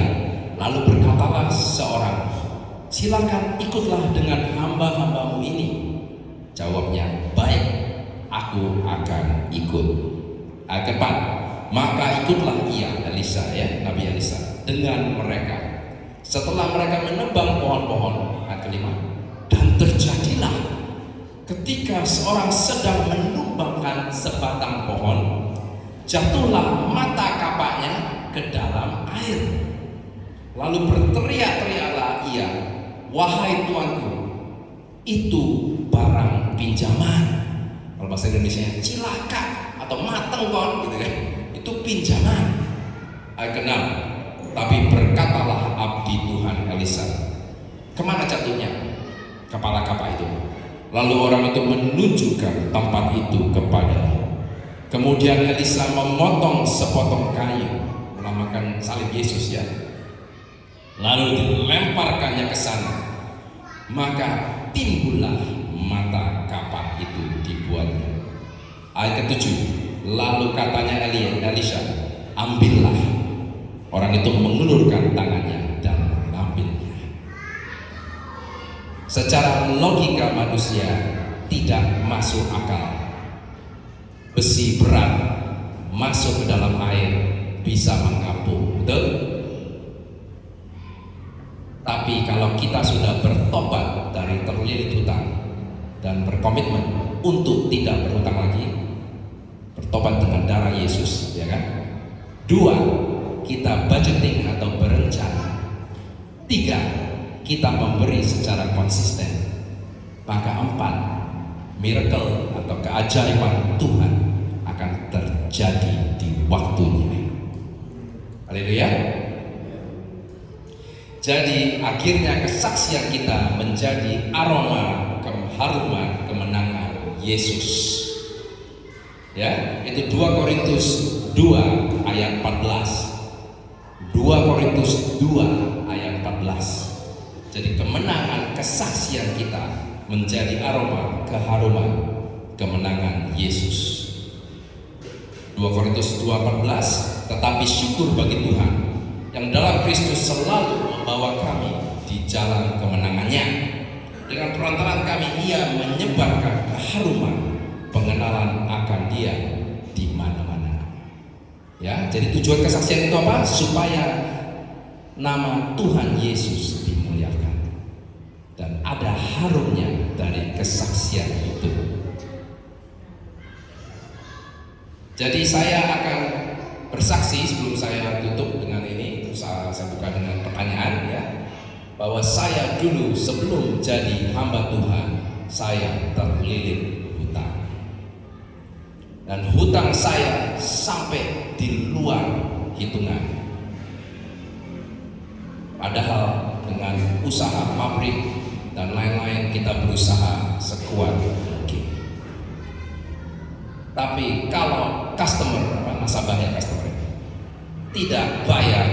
lalu berkatalah seorang, silakan ikutlah dengan hamba-hambamu ini. Jawabnya, baik, aku akan ikut. Ayat keempat, maka ikutlah ia, Elisa, ya, Nabi Elisa, dengan mereka. Setelah mereka menebang pohon-pohon. Ayat kelima, dan terjadilah ketika seorang sedang menumbangkan sebatang pohon, jatuhlah mata kapaknya ke dalam air. Lalu berteriak-teriaklah ia, wahai tuanku, itu barang pinjaman. Kalau bahasa Indonesia cilaka atau mateng kon gitu kan. Itu pinjaman. Ayat ke-6, tapi berkatalah abdi Tuhan Elisa, kemana jatuhnya kepala kapak itu? Lalu orang itu menunjukkan tempat itu kepadanya. Kemudian Elisa memotong sepotong kayu, menamakan salib Yesus, ya, lalu dilemparkannya ke sana. Maka timbullah mata kapak itu dibuatnya. Ayat ke-7, lalu katanya Elisha, ambillah. Orang itu mengulurkan tangannya dan mengambilnya. Secara logika manusia tidak masuk akal. Besi berat masuk ke dalam air bisa mengapung, betul? Tapi kalau kita sudah bertobat dari terlilit hutang dan berkomitmen untuk tidak berhutang lagi, bertobat dengan darah Yesus, ya kan? 2, kita budgeting atau berencana. 3, kita memberi secara konsisten. Maka 4, miracle atau keajaiban Tuhan akan terjadi di waktunya. Haleluya. Jadi akhirnya kesaksian kita menjadi aroma keharuman kemenangan Yesus. Ya, itu 2 Korintus 2 ayat 14. 2 Korintus 2 ayat 14. Jadi kemenangan kesaksian kita menjadi aroma keharuman kemenangan Yesus. 2 Korintus 2:14, tetapi syukur bagi Tuhan yang dalam Kristus selalu membawa kami di jalan kemenangannya. Dengan perantaraan kami ia menyebarkan keharuman pengenalan akan dia di mana-mana. Ya, jadi tujuan kesaksian itu apa? Supaya nama Tuhan Yesus dimuliakan dan ada harumnya dari kesaksian itu. Jadi saya akan bersaksi sebelum saya tutup dengan ini, terus saya buka dengan pertanyaan, ya, bahwa saya dulu sebelum jadi hamba Tuhan, saya terlilit hutang, dan hutang saya sampai di luar hitungan. Padahal dengan usaha pabrik dan lain-lain kita berusaha sekuat mungkin. Tapi kalau customer, nasabahnya customer tidak bayar,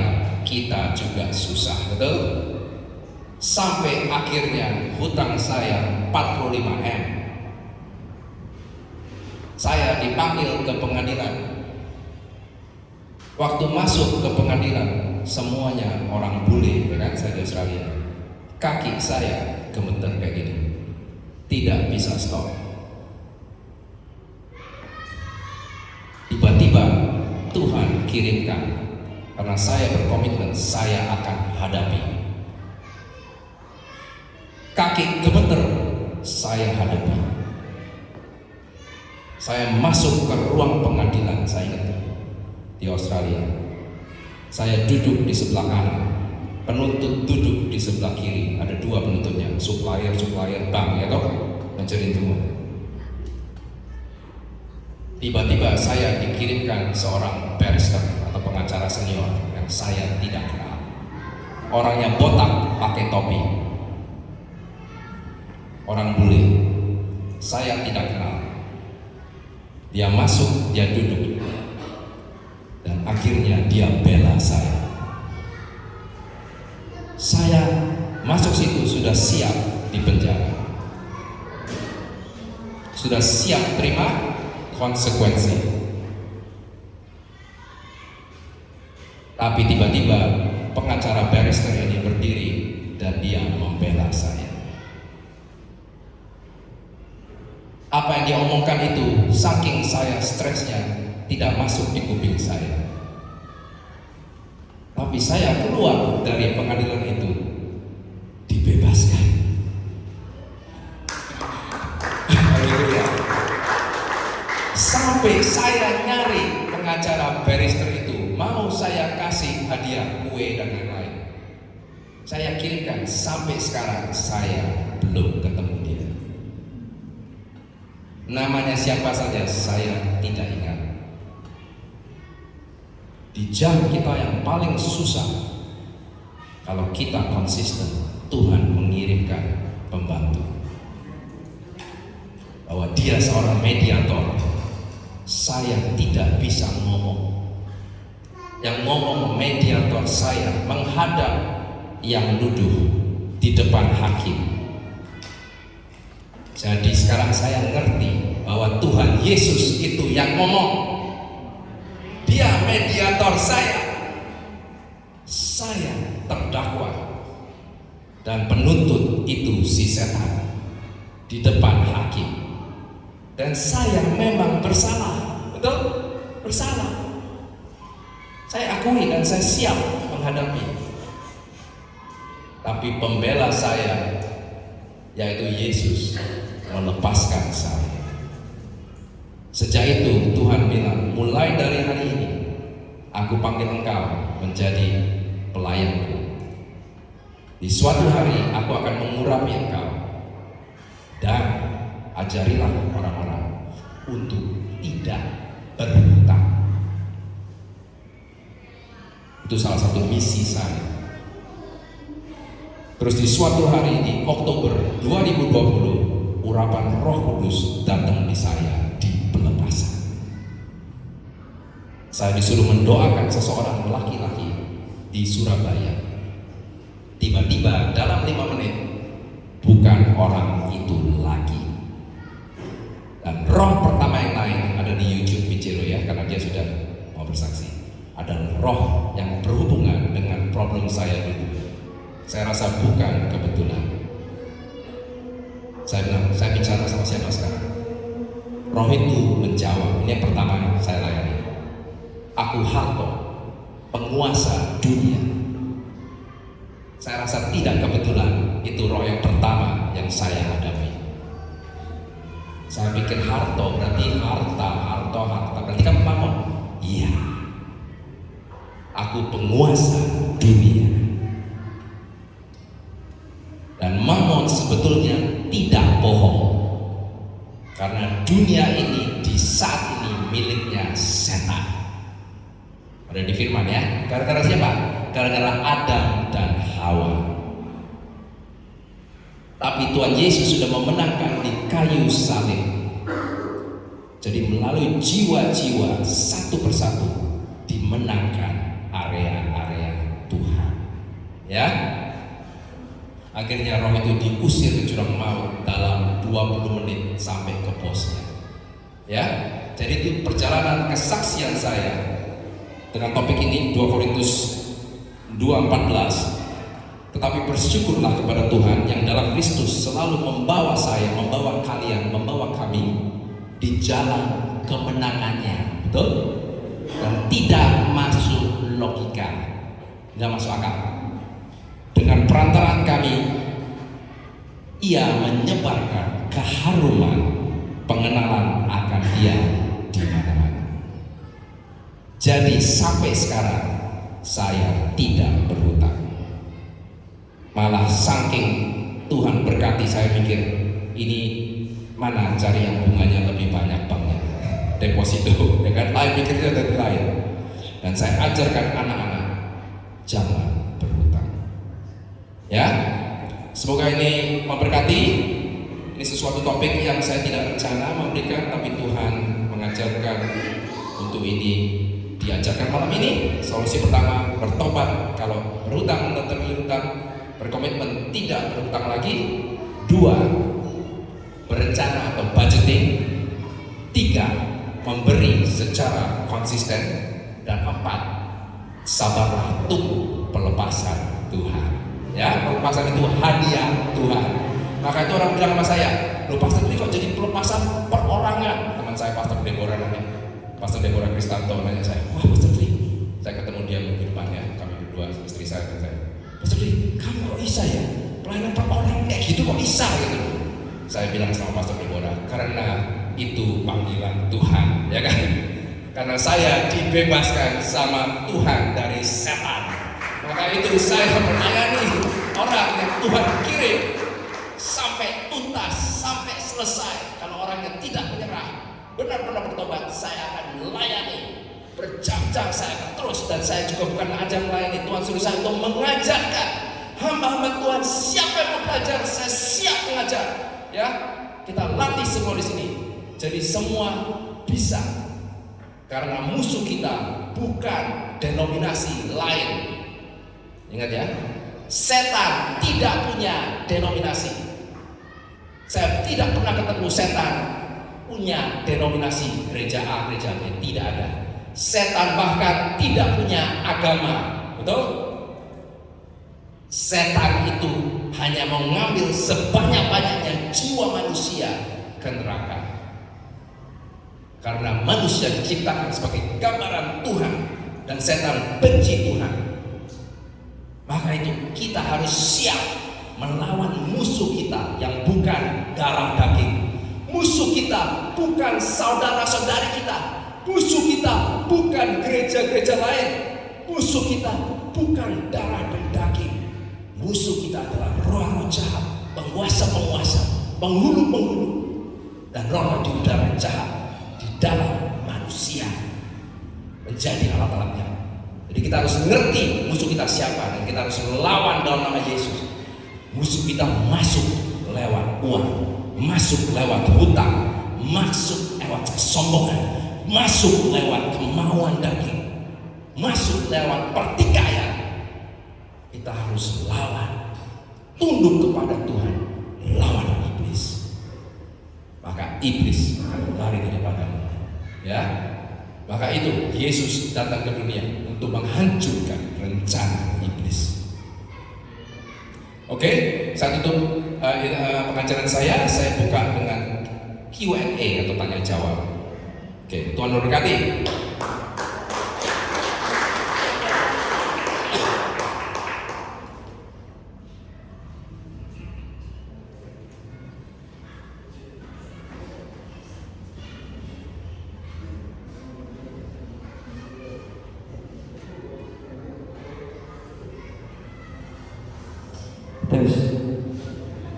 kita juga susah, betul? Sampai akhirnya hutang saya 45M. Saya dipanggil ke pengadilan. Waktu masuk ke pengadilan, semuanya orang bule, ya kan? Saya di Australia. Kaki saya gemeter kayak gini, tidak bisa stop. Tiba-tiba Tuhan kirimkan, karena saya berkomitmen, saya akan hadapi. Kaki gemeter, saya hadapi. Saya masuk ke ruang pengadilan, saya ingat, di Australia. Saya duduk di sebelah kanan, penuntut duduk di sebelah kiri. Ada 2 penuntutnya, supplier bank, ya toh, mencari semua. Tiba-tiba saya dikirimkan seorang barrister atau pengacara senior yang saya tidak kenal. Orangnya botak, pakai topi, orang bule, saya tidak kenal. Dia masuk, dia duduk, dan akhirnya dia bela saya. Saya masuk situ sudah siap di penjara, sudah siap terima konsekuensi. Tapi tiba-tiba pengacara barrister ini berdiri dan dia membela saya. Apa yang dia omongkan itu, saking saya stresnya, tidak masuk di kuping saya. Tapi saya keluar dari pengadilan itu dibebaskan. Haleluya. Sampai saya nyari pengacara barrister itu, mau saya kasih hadiah kue dan lain-lain. Saya kirimkan, sampai sekarang saya belum ketemu dia. Namanya siapa saja saya tidak ingat. Di jam kita yang paling susah, kalau kita konsisten, Tuhan mengirimkan pembantu. Bahwa dia seorang mediator. Saya tidak bisa ngomong. Yang ngomong mediator saya menghadap yang nuduh di depan hakim. Jadi sekarang saya ngerti bahwa Tuhan Yesus itu yang ngomong. Dia mediator saya. Saya terdakwa. Dan penuntut itu si setan di depan hakim. Dan saya memang bersalah. Betul? Bersalah. Saya akui dan saya siap menghadapi. Tapi pembela saya, yaitu Yesus, melepaskan saya. Sejak itu Tuhan bilang, mulai dari hari ini aku panggil engkau menjadi pelayanku. Di suatu hari aku akan mengurapi engkau dan ajarilah orang-orang untuk tidak berhutang. Itu salah satu misi saya. Terus di suatu hari di Oktober 2020, urapan Roh Kudus datang di saya di pelepasan. Saya disuruh mendoakan seseorang laki-laki di Surabaya. Tiba-tiba dalam 5 menit, bukan orang itu lagi. Dan roh pertama yang naik ada di YouTube Vicero ya, karena dia sudah mau bersaksi. Ada roh yang berhubungan dengan problem saya dulu. Saya rasa bukan kebetulan. Saya bilang, saya bicara sama siapa sekarang? Roh itu menjawab, ini yang pertama saya layani. Aku Harto, penguasa dunia. Saya rasa tidak kebetulan, itu roh yang pertama yang saya hadapi. Saya pikir Harto berarti harta, berarti kan mamon. Iya. Aku penguasa dunia. Dan mamon sebetulnya tidak bohong. Karena dunia ini di saat ini miliknya setan. Ada di firman ya. Gara-gara siapa? Gara-gara Adam dan Hawa. Tapi Tuhan Yesus sudah memenangkan di kayu salib. Jadi melalui jiwa-jiwa satu persatu dimenangkan area-area Tuhan. Ya. Akhirnya roh itu diusir ke jurang maut dalam 20 menit sampai ke posnya. Ya. Jadi itu perjalanan kesaksian saya dengan topik ini 2 Korintus 2:14. Tetapi bersyukurlah kepada Tuhan yang dalam Kristus selalu membawa saya, membawa kalian, membawa kami di jalan kemenangannya. Betul? Dan tidak masuk logika, tidak masuk akal. Dengan perantaraan kami, ia menyebarkan keharuman pengenalan akan dia di mana-mana. Jadi sampai sekarang saya tidak berhutang. Malah saking Tuhan berkati, saya mikir ini mana cari yang bunganya lebih banyak banknya, deposito, ya kan? Lain pikirnya dari lain. Dan saya ajarkan anak-anak jangan berhutang. Ya, semoga ini memberkati. Ini sesuatu topik yang saya tidak rencana memberikan, tapi Tuhan mengajarkan untuk ini diajarkan malam ini. Solusi pertama, bertobat kalau berhutang dan terhutang, berkomitmen tidak berhutang lagi. 2, berencana atau budgeting. 3, memberi secara konsisten. Dan 4, sabarlah tunggu pelepasan Tuhan. Ya, pelepasan itu hadiah Tuhan. Maka itu orang bilang sama saya, loh Pastor ini kok jadi pelepasan perorangan? Teman saya Pastor Deborah nanya, Pastor Deborah Kristanto nanya saya, wah Pastor Dri, saya ketemu dia di depannya, kami berdua, istri saya dan saya, Pastor Dri, kamu kok bisa ya? Pelayanan perorangan kayak gitu kok bisa gitu? Saya bilang sama Pastor Deborah, karena itu panggilan Tuhan, ya kan? Karena saya dibebaskan sama Tuhan dari setan. Maka itu saya melayani orang yang Tuhan kirim sampai tuntas, sampai selesai. Kalau orang yang tidak menyerah, benar-benar bertobat, saya akan melayani berjam-jam, saya akan terus. Dan saya juga bukan ajar melayani, Tuhan suruh saya untuk mengajarkan hamba-hamba Tuhan. Siapa yang mau belajar, saya siap mengajar. Ya, kita latih semua di sini. Jadi semua bisa. Karena musuh kita bukan denominasi lain. Ingat ya, setan tidak punya denominasi. Saya tidak pernah ketemu setan punya denominasi gereja A, gereja B, tidak ada. Setan bahkan tidak punya agama, betul? Setan itu hanya mau ngambil sebanyak-banyaknya jiwa manusia ke neraka. Karena manusia diciptakan sebagai gambaran Tuhan dan setan benci Tuhan. Maka itu kita harus siap melawan musuh kita yang bukan darah daging. Musuh kita bukan saudara-saudari kita. Musuh kita bukan gereja-gereja lain. Musuh kita bukan darah dan daging. Musuh kita adalah roh-roh jahat, penguasa-penguasa, penghulu-penghulu, dan roh-roh di udara jahat di dalam manusia menjadi alat-alatnya. Jadi kita harus ngerti musuh kita siapa dan kita harus lawan dalam nama Yesus. Musuh kita masuk lewat uang, masuk lewat hutang, masuk lewat kesombongan, masuk lewat kemauan daging, masuk lewat pertikaian. Kita harus lawan, tunduk kepada Tuhan, lawan iblis. Maka iblis akan lari daripadamu. Ya, maka itu Yesus datang ke dunia untuk menghancurkan rencana iblis. Oke, saat itu pengajaran saya buka dengan Q&A atau tanya jawab. Oke, Tuhan memberkati.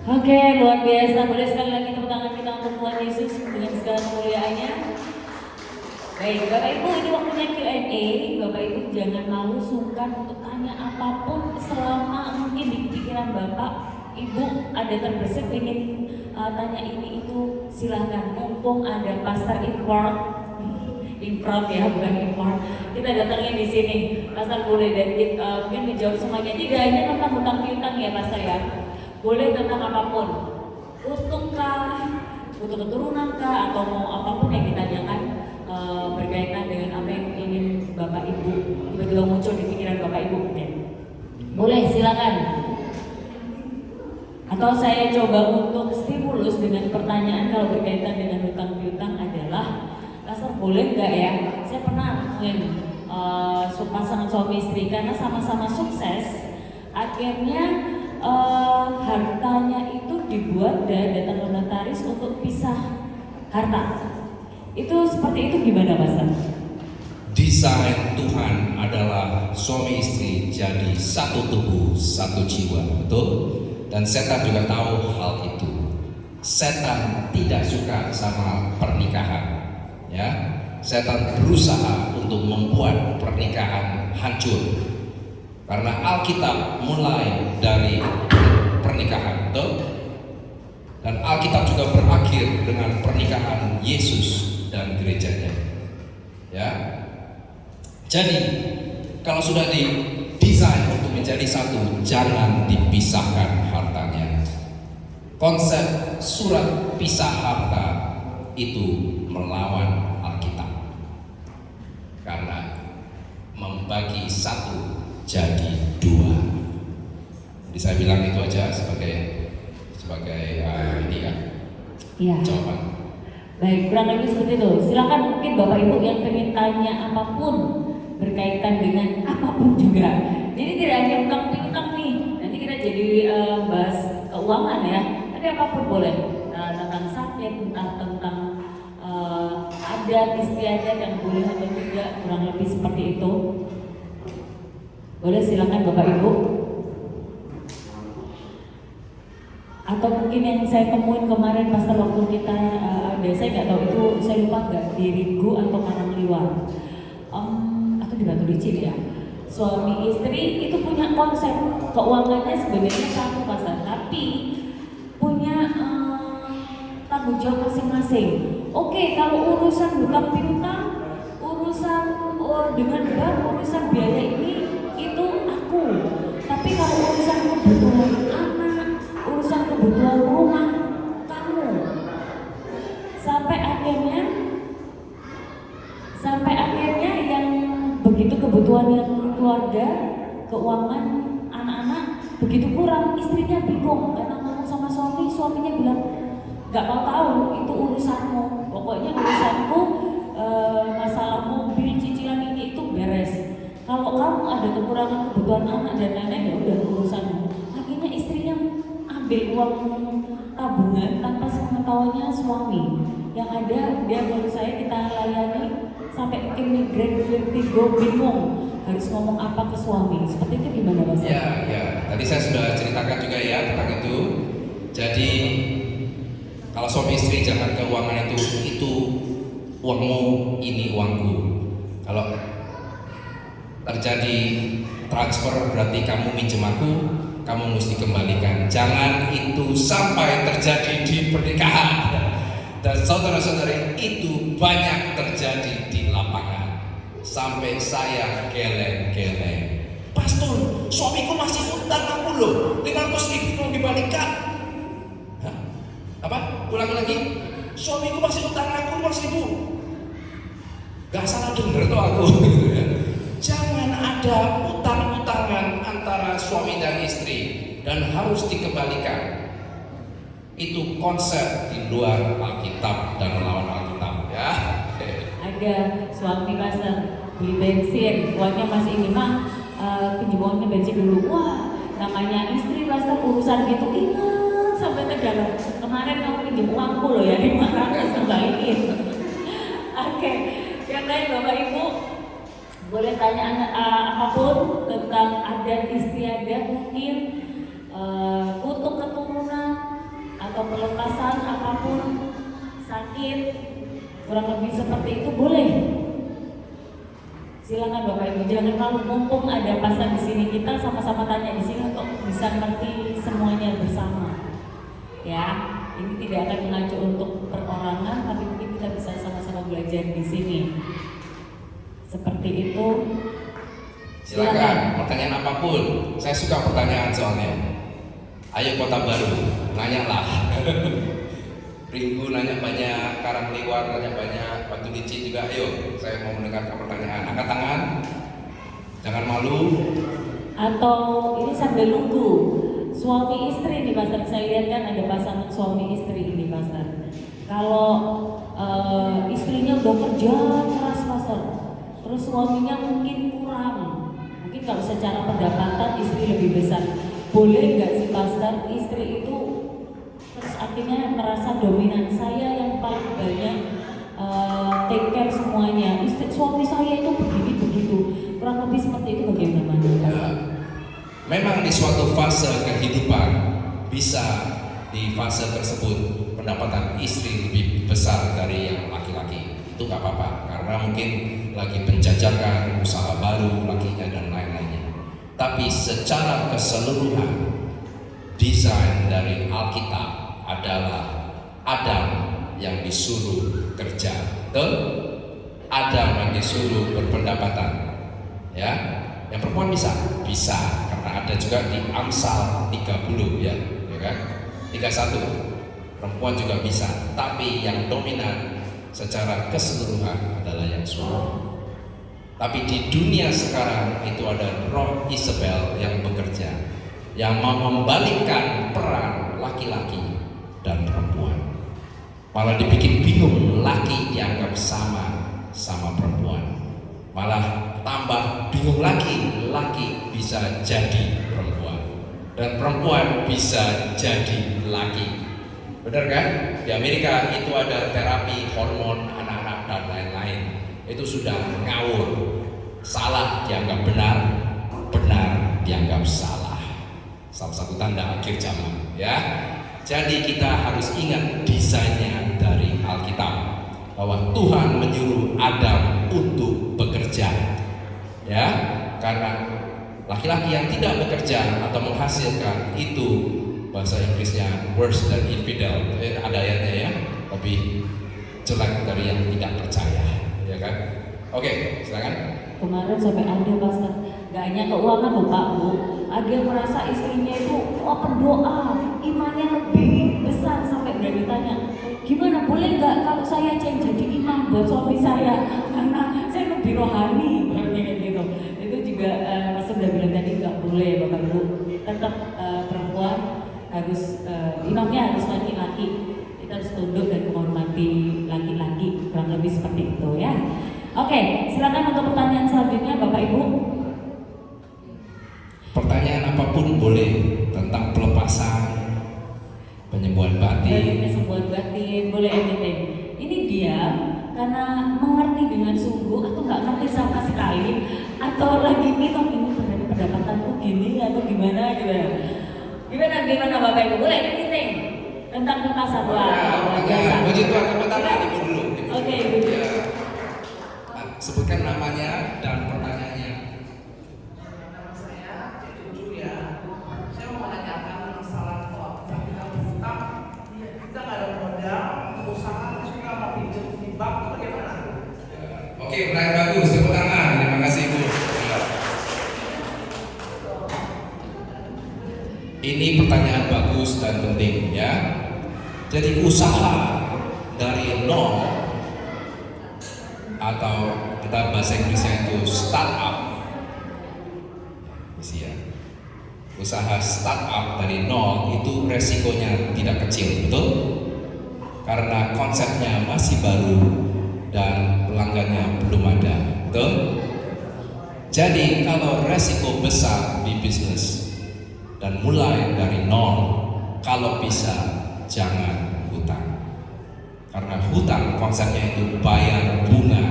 Oke, luar biasa. Boleh sekali lagi tepuk tangan kita untuk Tuhan Yesus dengan segala kemuliaannya. Baik, Bapak Ibu, ini waktunya Q&A. Bapak Ibu jangan malu, sungkan untuk tanya apapun selama mungkin di pikiran Bapak Ibu ada terbesit ingin tanya ini itu, silahkan. Mumpung ada Pastor Import ya, bukan import. Kita datangnya di sini, Pastor boleh dan mungkin menjawab semuanya. Tidak hanya tentang hutang piutang ya, Pastor ya. Boleh tentang apapun, utuhkah, butuh keturunan kah, atau mau apapun yang ditanyakan berkaitan dengan apa yang ingin Bapak Ibu tiba-tiba muncul di pikiran Bapak Ibu. Boleh, silakan. Atau saya coba untuk stimulus dengan pertanyaan kalau berkaitan dengan hutang piutang adalah, Pastor boleh nggak ya? Saya pernah nemuin pasangan suami istri karena sama-sama sukses, akhirnya hartanya itu dibuat dan datang ke notaris untuk pisah harta. Itu seperti itu gimana, Pastor? Desain Tuhan adalah suami istri jadi satu tubuh, satu jiwa, betul? Dan setan juga tahu hal itu. Setan tidak suka sama pernikahan, ya. Setan berusaha untuk membuat pernikahan hancur. Karena Alkitab mulai dari pernikahan, betul? Dan Alkitab juga berakhir dengan pernikahan Yesus dan gerejanya. Ya. Jadi, kalau sudah didesain untuk menjadi satu, jangan dipisahkan hartanya. Konsep surat pisah harta itu melawan Alkitab. Karena membagi satu jadi dua. Jadi saya bilang itu aja sebagai ini ya, Iya. jawaban. Baik, kurang lebih seperti itu. Silakan mungkin Bapak Ibu yang pengen tanya apapun berkaitan dengan apapun juga. Jadi tidak hanya utang nih. Nanti kita jadi bahas keuangan ya. Tapi apapun boleh. Tentang sakit, tentang adat istiadat yang boleh atau tidak, kurang lebih seperti itu. Boleh, silakan Bapak Ibu. Atau mungkin yang saya temuin kemarin pas waktu kita ada, saya nggak tahu itu, saya lupa nggak di Ringu atau Karangliwar atau di Batu Licin ya. Suami istri itu punya konsep keuangannya sebenarnya satu pasar, tapi punya tanggung jawab masing-masing. Oke, kalau urusan hutang piutang, urusan dengan bank, urusan biaya ini itu aku. Tapi kalau urusan kebutuhan anak, urusan kebutuhan rumah, kamu. Sampai akhirnya yang begitu kebutuhan yang keluarga, keuangan anak-anak begitu kurang, istrinya bingung karena ngomong sama suaminya bilang nggak mau tahu, itu urusanmu, pokoknya urusanku, masalah mobil, cicilan ini itu beres. Kalau kamu ada kekurangan kebutuhan anak dan lain-lain, ya udah urusanmu. Akhirnya istrinya ambil uang tabungan tanpa sepengetahuannya suami. Yang ada dia kalau saya kita layani sampai mungkin migrain, vertigo, bingung harus ngomong apa ke suami. Seperti itu gimana Mas? Ya. Tadi saya sudah ceritakan juga ya tentang itu. Jadi kalau suami istri jangan keuangan itu uangmu, ini uangku. Kalau terjadi transfer berarti kamu minjem aku, kamu mesti kembalikan. Jangan itu sampai terjadi di pernikahan. Dan saudara-saudari, itu banyak terjadi di lapangan. Sampai saya geleng-geleng. Pastor, suamiku masih utang aku loh, 500.000 mau dibalikan. Hah? Apa? Ulang lagi. Suamiku masih utang aku 5.000. Gak salah denger tuh aku. Gitu ya. Jangan ada utang-utangan antara suami dan istri dan harus dikembalikan. Itu konsep di luar Alkitab dan melawan Alkitab ya. Ada suami pasar beli bensin, uangnya masih ini mah pinjam uangnya bensin dulu. Wah, namanya istri pasar urusan gitu ingat sampai ke dalam. Kemarin kamu pinjam uangku loh ya 500 kembaliin. Oke, yang lain Bapak Ibu boleh tanya apapun tentang adat istiadat mungkin, kutuk keturunan atau pelepasan apapun, sakit, kurang lebih seperti itu boleh. Silakan Bapak Ibu, jangan malu, mumpung ada pasar di sini, kita sama-sama tanya di sini untuk bisa ngerti semuanya bersama. Ya, ini tidak akan mengacu untuk perorangan, tapi mungkin kita bisa sama-sama belajar di sini. Seperti itu. Silakan, pertanyaan apapun. Saya suka pertanyaan soalnya. Ayo Kota Baru, nanyalah. Ringu nanya banyak, Karangliwar nanya banyak, Batu Licin juga. Ayo, saya mau mendengarkan pertanyaan. Angkat tangan, jangan malu. Atau ini sambil nunggu suami istri nih Pastor, saya lihat kan ada pasangan suami istri ini Pastor. Kalau istrinya udah kerja keras Pastor, terus suaminya mungkin kurang, mungkin kalau secara pendapatan istri lebih besar, boleh nggak sih Pastor istri itu terus akhirnya merasa dominan, saya yang paling banyak take care semuanya, suami saya itu begini begitu, kurang lebih seperti itu, bagaimana? Ya, memang di suatu fase kehidupan bisa di fase tersebut pendapatan istri lebih besar dari yang laki-laki, itu nggak apa-apa karena mungkin lagi penjajakan usaha baru lakinya dan lain-lainnya. Tapi secara keseluruhan desain dari Alkitab adalah Adam yang disuruh kerja, betul? Adam yang disuruh berpendapatan, ya. Yang perempuan bisa karena ada juga di Amsal 30 ya kan? 31 perempuan juga bisa, tapi yang dominan secara keseluruhan adalah yang suami. Tapi di dunia sekarang itu ada roh Isabel yang bekerja, yang mau membalikkan peran laki-laki dan perempuan. Malah dibikin bingung, laki dianggap sama perempuan. Malah tambah bingung lagi, laki bisa jadi perempuan dan perempuan bisa jadi laki. Benar kan? Di Amerika itu ada terapi hormon anak-anak dan lain-lain. Itu sudah ngawur. Salah dianggap benar, benar dianggap salah. Salah satu tanda akhir zaman, ya. Jadi kita harus ingat desainnya dari Alkitab, bahwa Tuhan menyuruh Adam untuk bekerja, ya. Karena laki-laki yang tidak bekerja atau menghasilkan itu bahasa Inggrisnya worse than infidel, ada ayatnya ya, lebih jelek dari yang tidak percaya, ya kan? Oke, silakan. Kemarin sampai ada pastor, gak hanya keuangan loh Pak Bu, ada yang merasa istrinya itu pendoa, imannya lebih besar sampai berani tanya, gimana boleh nggak kalau saya jadi imam buat suami saya, karena saya lebih rohani, kayak gitu. Itu juga pastor udah bilang tadi nggak boleh Bapak Ibu, tetap perempuan harus imamnya harus laki-laki, kita harus tunduk dan menghormati laki-laki, kurang lebih seperti itu ya. Oke, silakan untuk pertanyaan selanjutnya Bapak Ibu. Pertanyaan apapun boleh, tentang pelepasan, penyembuhan batin. Kesembuhan batin, boleh anything. Ini diam karena mengerti dengan sungguh atau nggak ngerti sama sekali, atau lagi ini pendapatanku gini atau gimana gitu ya. Gimana Bapak Ibu, boleh anything tentang pelepasan. Puji Tuhan, tepuk tangan Ibu dulu. Oke, Ibu. Ya. Sebutkan namanya dan pertanyaannya. Nama saya Cik ya. Saya mau menanyakan masalah kalau kita berhutang, kita nggak ada modal, usaha terus kita mau pinjam di bank itu bagaimana? Oke, pertanyaan bagus, tepuk tangan. Terima kasih Ibu. Ini pertanyaan bagus dan penting ya. Jadi usaha dari nol atau kita bahasa Inggrisnya itu startup, ya. Usaha startup dari nol itu resikonya tidak kecil, betul? Karena konsepnya masih baru dan pelanggannya belum ada, betul? Jadi kalau resiko besar di bisnis dan mulai dari nol, kalau bisa jangan hutang. Karena hutang konsepnya itu bayar bunga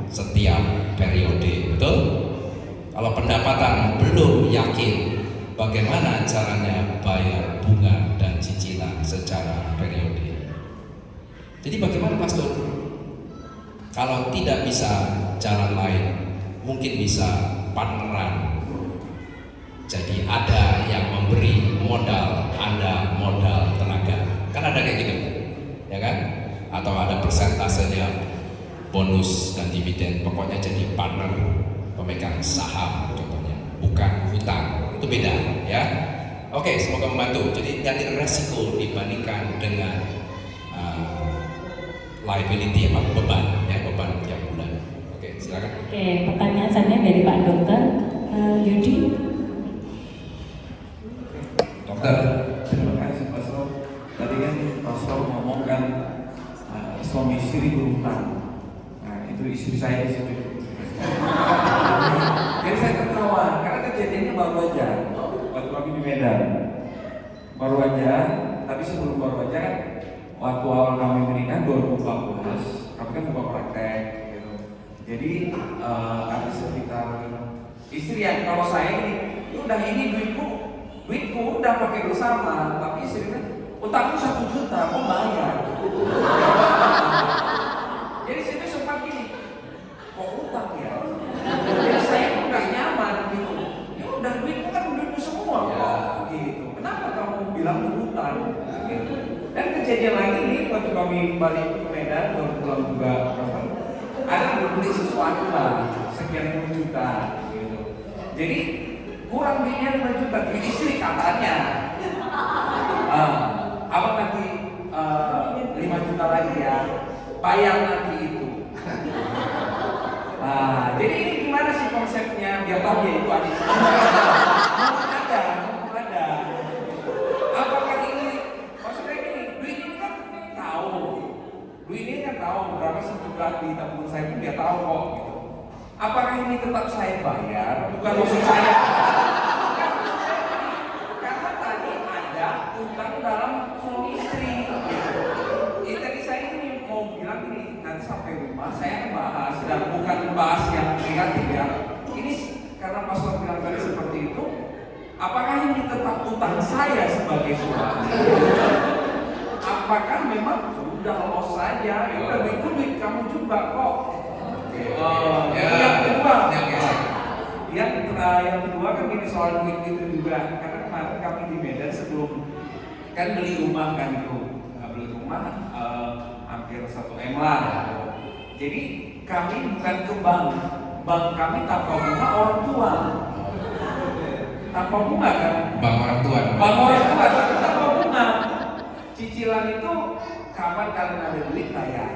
setiap periode, betul? Kalau pendapatan belum yakin, bagaimana caranya bayar bunga dan cicilan secara periode? Jadi bagaimana pastor? Kalau tidak bisa jalan lain, mungkin bisa partneran. Jadi ada yang memberi modal, Anda modal tenaga. Kan ada kayak gitu, ya kan? Atau ada persentasenya bonus dan dividen, pokoknya jadi partner pemegang saham contohnya, bukan hutang, itu beda ya. Oke, semoga membantu. Jadi dari resiko dibandingkan dengan liability apa beban tiap bulan. Oke, silakan. Oke, pertanyaan saya dari Pak Dokter Yudi. Dokter. Terima kasih Pastor. Tadi kan Pastor ngomongkan suami istri berhutang. Nah itu istri saya di situ. Jadi saya tertawa karena kejadiannya baru aja. Waktu kami di Medan, baru aja. Tapi sebelum baru aja kan, waktu awal kami menikah 2014, kami kan buka praktek gitu. Jadi ada sekitar istri yang kalau saya ini, udah ini duitku udah pakai bersama, tapi istri kan utangku 1 juta, kok bayar? Jadi situ sempat gini, kok utang ya? Jadi saya pun nggak nyaman gitu. Ya udah duitku kan duitku semua kok, gitu. Kenapa kamu bilang utang? Gitu. Dan kejadian lagi nih waktu kami balik ke Medan, baru pulang juga, ada beli sesuatu lah, sekian puluh juta, gitu. Jadi kurang duitnya 5 juta, duit istri katanya. Abang nanti 5 juta lagi ya, bayar nanti itu. Jadi ini konsepnya biar tahu dia itu adik saya. Mumpung ada. Apakah ini maksudnya gini, duit ini kan tahu. Duit ini kan tahu berapa sejuta di tabungan saya itu dia tahu kok gitu. Apakah ini tetap saya bayar? Bukan maksud saya. Karena tadi ada utang dalam suami istri. Tadi saya ini mau bilang ini nanti sampai rumah saya akan bahas dan bukan membahas yang negatif ya. Ini karena pastor bilang tadi seperti itu. Apakah ini tetap utang saya sebagai suami? Apakah memang sudah loss saja? Ya udah duit kamu juga kok. Yang kedua, yang kedua kan ini soal duit itu juga. Karena kemarin kami di Medan sebelum kan beli rumah kan itu, beli rumah hampir 1 M lah. Jadi kami bukan ke bank kami tanpa bunga orang tua. Tanpa bunga kan? Bank orang tua. Bank orang tua tanpa bunga. Cicilan itu kapan kalian ada duit bayar.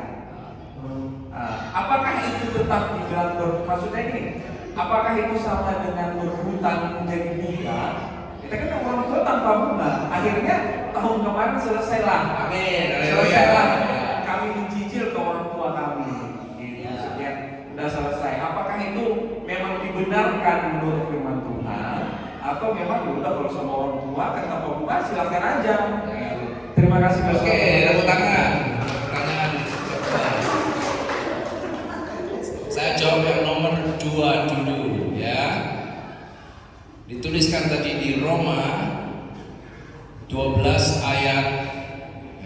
Apakah itu tetap dibilang maksudnya ini? Apakah itu sama dengan berhutang menjadi bunga? Kita kan orang tua tanpa bunga. Akhirnya tahun kemarin selesailah. Amin. Selesailah. Kami mencicil ke orang tua kami. Gitu. Sekian udah selesai. Apakah itu memang dibenarkan menurut firman Tuhan? Atau memang udah kalau sama orang tua kan tanpa bunga silakan aja. Terima kasih. Oke, tepuk tangan. Pertanyaan. Saya jawab yang nomor 2 dulu ya. Dituliskan tadi di Roma 12 ayat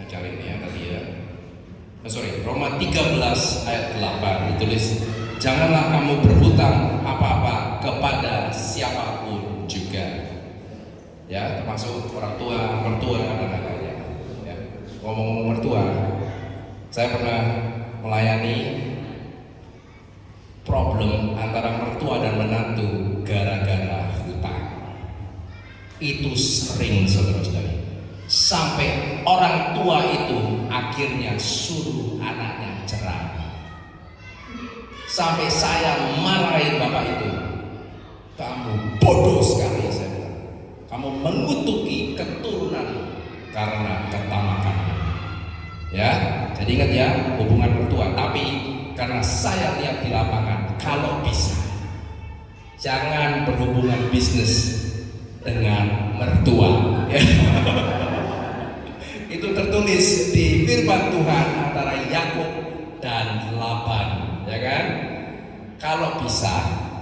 cari ini ya tadi ya. Roma 13 ayat 8 ditulis, janganlah kamu berhutang apa-apa kepada siapapun juga. Ya, termasuk orang tua, mertua dan lain-lainnya. Ya. Ngomong-ngomong mertua, saya pernah melayani problem antara mertua dan menantu gara-gara hutang. Itu sering saudara-saudari. Sampai orang tua itu akhirnya suruh anaknya cerai. Sampai saya marahin bapak itu. Kamu bodoh sekali, saya bilang. Kamu mengutuki keturunan karena ketamakan. Ya, jadi ingat ya, hubungan mertua. Tapi karena saya lihat di lapangan, kalau bisa jangan berhubungan bisnis dengan mertua. Ya. Itu tertulis di firman Tuhan antara Yakub dan Laban, ya kan? Kalau bisa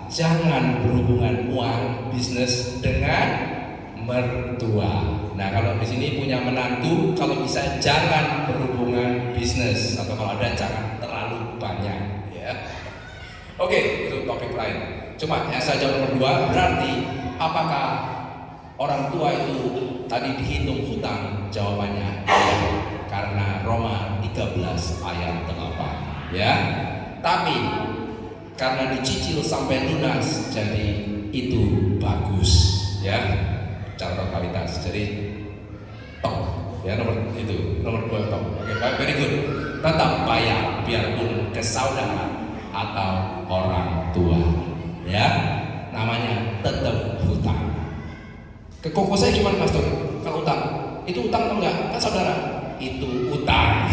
jangan berhubungan uang bisnis dengan mertua. Nah, kalau di sini punya menantu, kalau bisa jangan berhubungan bisnis atau kalau ada jangan terlalu banyak, ya. Oke, itu topik lain. Cuma yang saya jawab nomor 2 berarti apakah orang tua itu tadi dihitung hutang? Jawabannya ya, karena Roma 13 ayat 8 ya. Tapi karena dicicil sampai lunas, jadi itu bagus ya, cara totalitas. Jadi top ya, nomor 2 top. Oke, very good. Tetap bayar biarpun ke saudara atau orang tua ya, namanya tetap hutang. Ke koko saya cuma pastor, kalau utang itu utang atau enggak? Kan saudara, itu utang.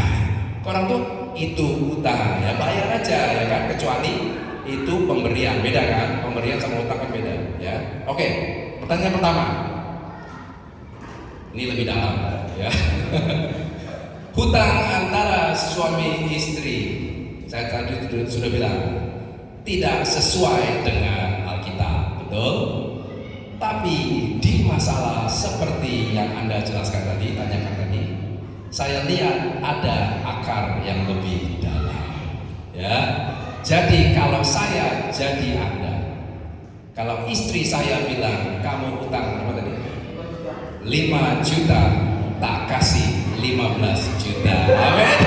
Ke orang tua, itu utang. Ya bayar aja ya kan, kecuali itu pemberian, beda kan? Pemberian sama utang kan beda ya. Oke, pertanyaan pertama. Ini lebih dalam ya. Hutang antara suami istri, saya tadi sudah bilang tidak sesuai dengan Alkitab, betul? Tapi di masalah seperti yang Anda jelaskan tadi, tanyakan tadi, saya lihat ada akar yang lebih dalam. Ya, jadi kalau saya jadi Anda, kalau istri saya bilang kamu utang apa tadi? 5 juta, tak kasih 15 juta. Amin.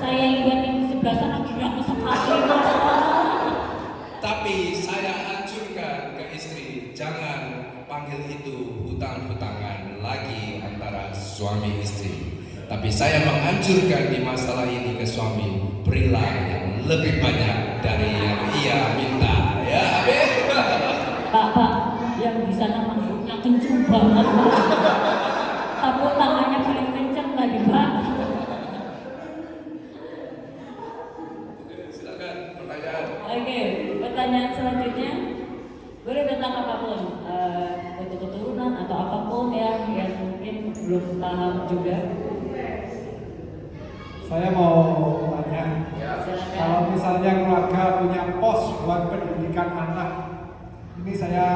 Saya lihat yang sebelah sana bilang sekali. Tapi saya anjurkan ke istri, jangan panggil itu hutang-hutangan lagi antara suami istri. Tapi saya menganjurkan di masalah ini ke suami, berilah yang lebih banyak dari yang ia minta. Ya, amin. Pak, yang di sana manggungnya kenceng banget, Pak. Tepuk tangannya paling kenceng tadi, Pak. Silakan pertanyaan. Oke, pertanyaan selanjutnya boleh tentang apapun, untuk keturunan atau apapun ya yang mungkin belum paham juga. Saya mau tanya, Silakan. kalau misalnya keluarga punya pos buat pendidikan anak, ini saya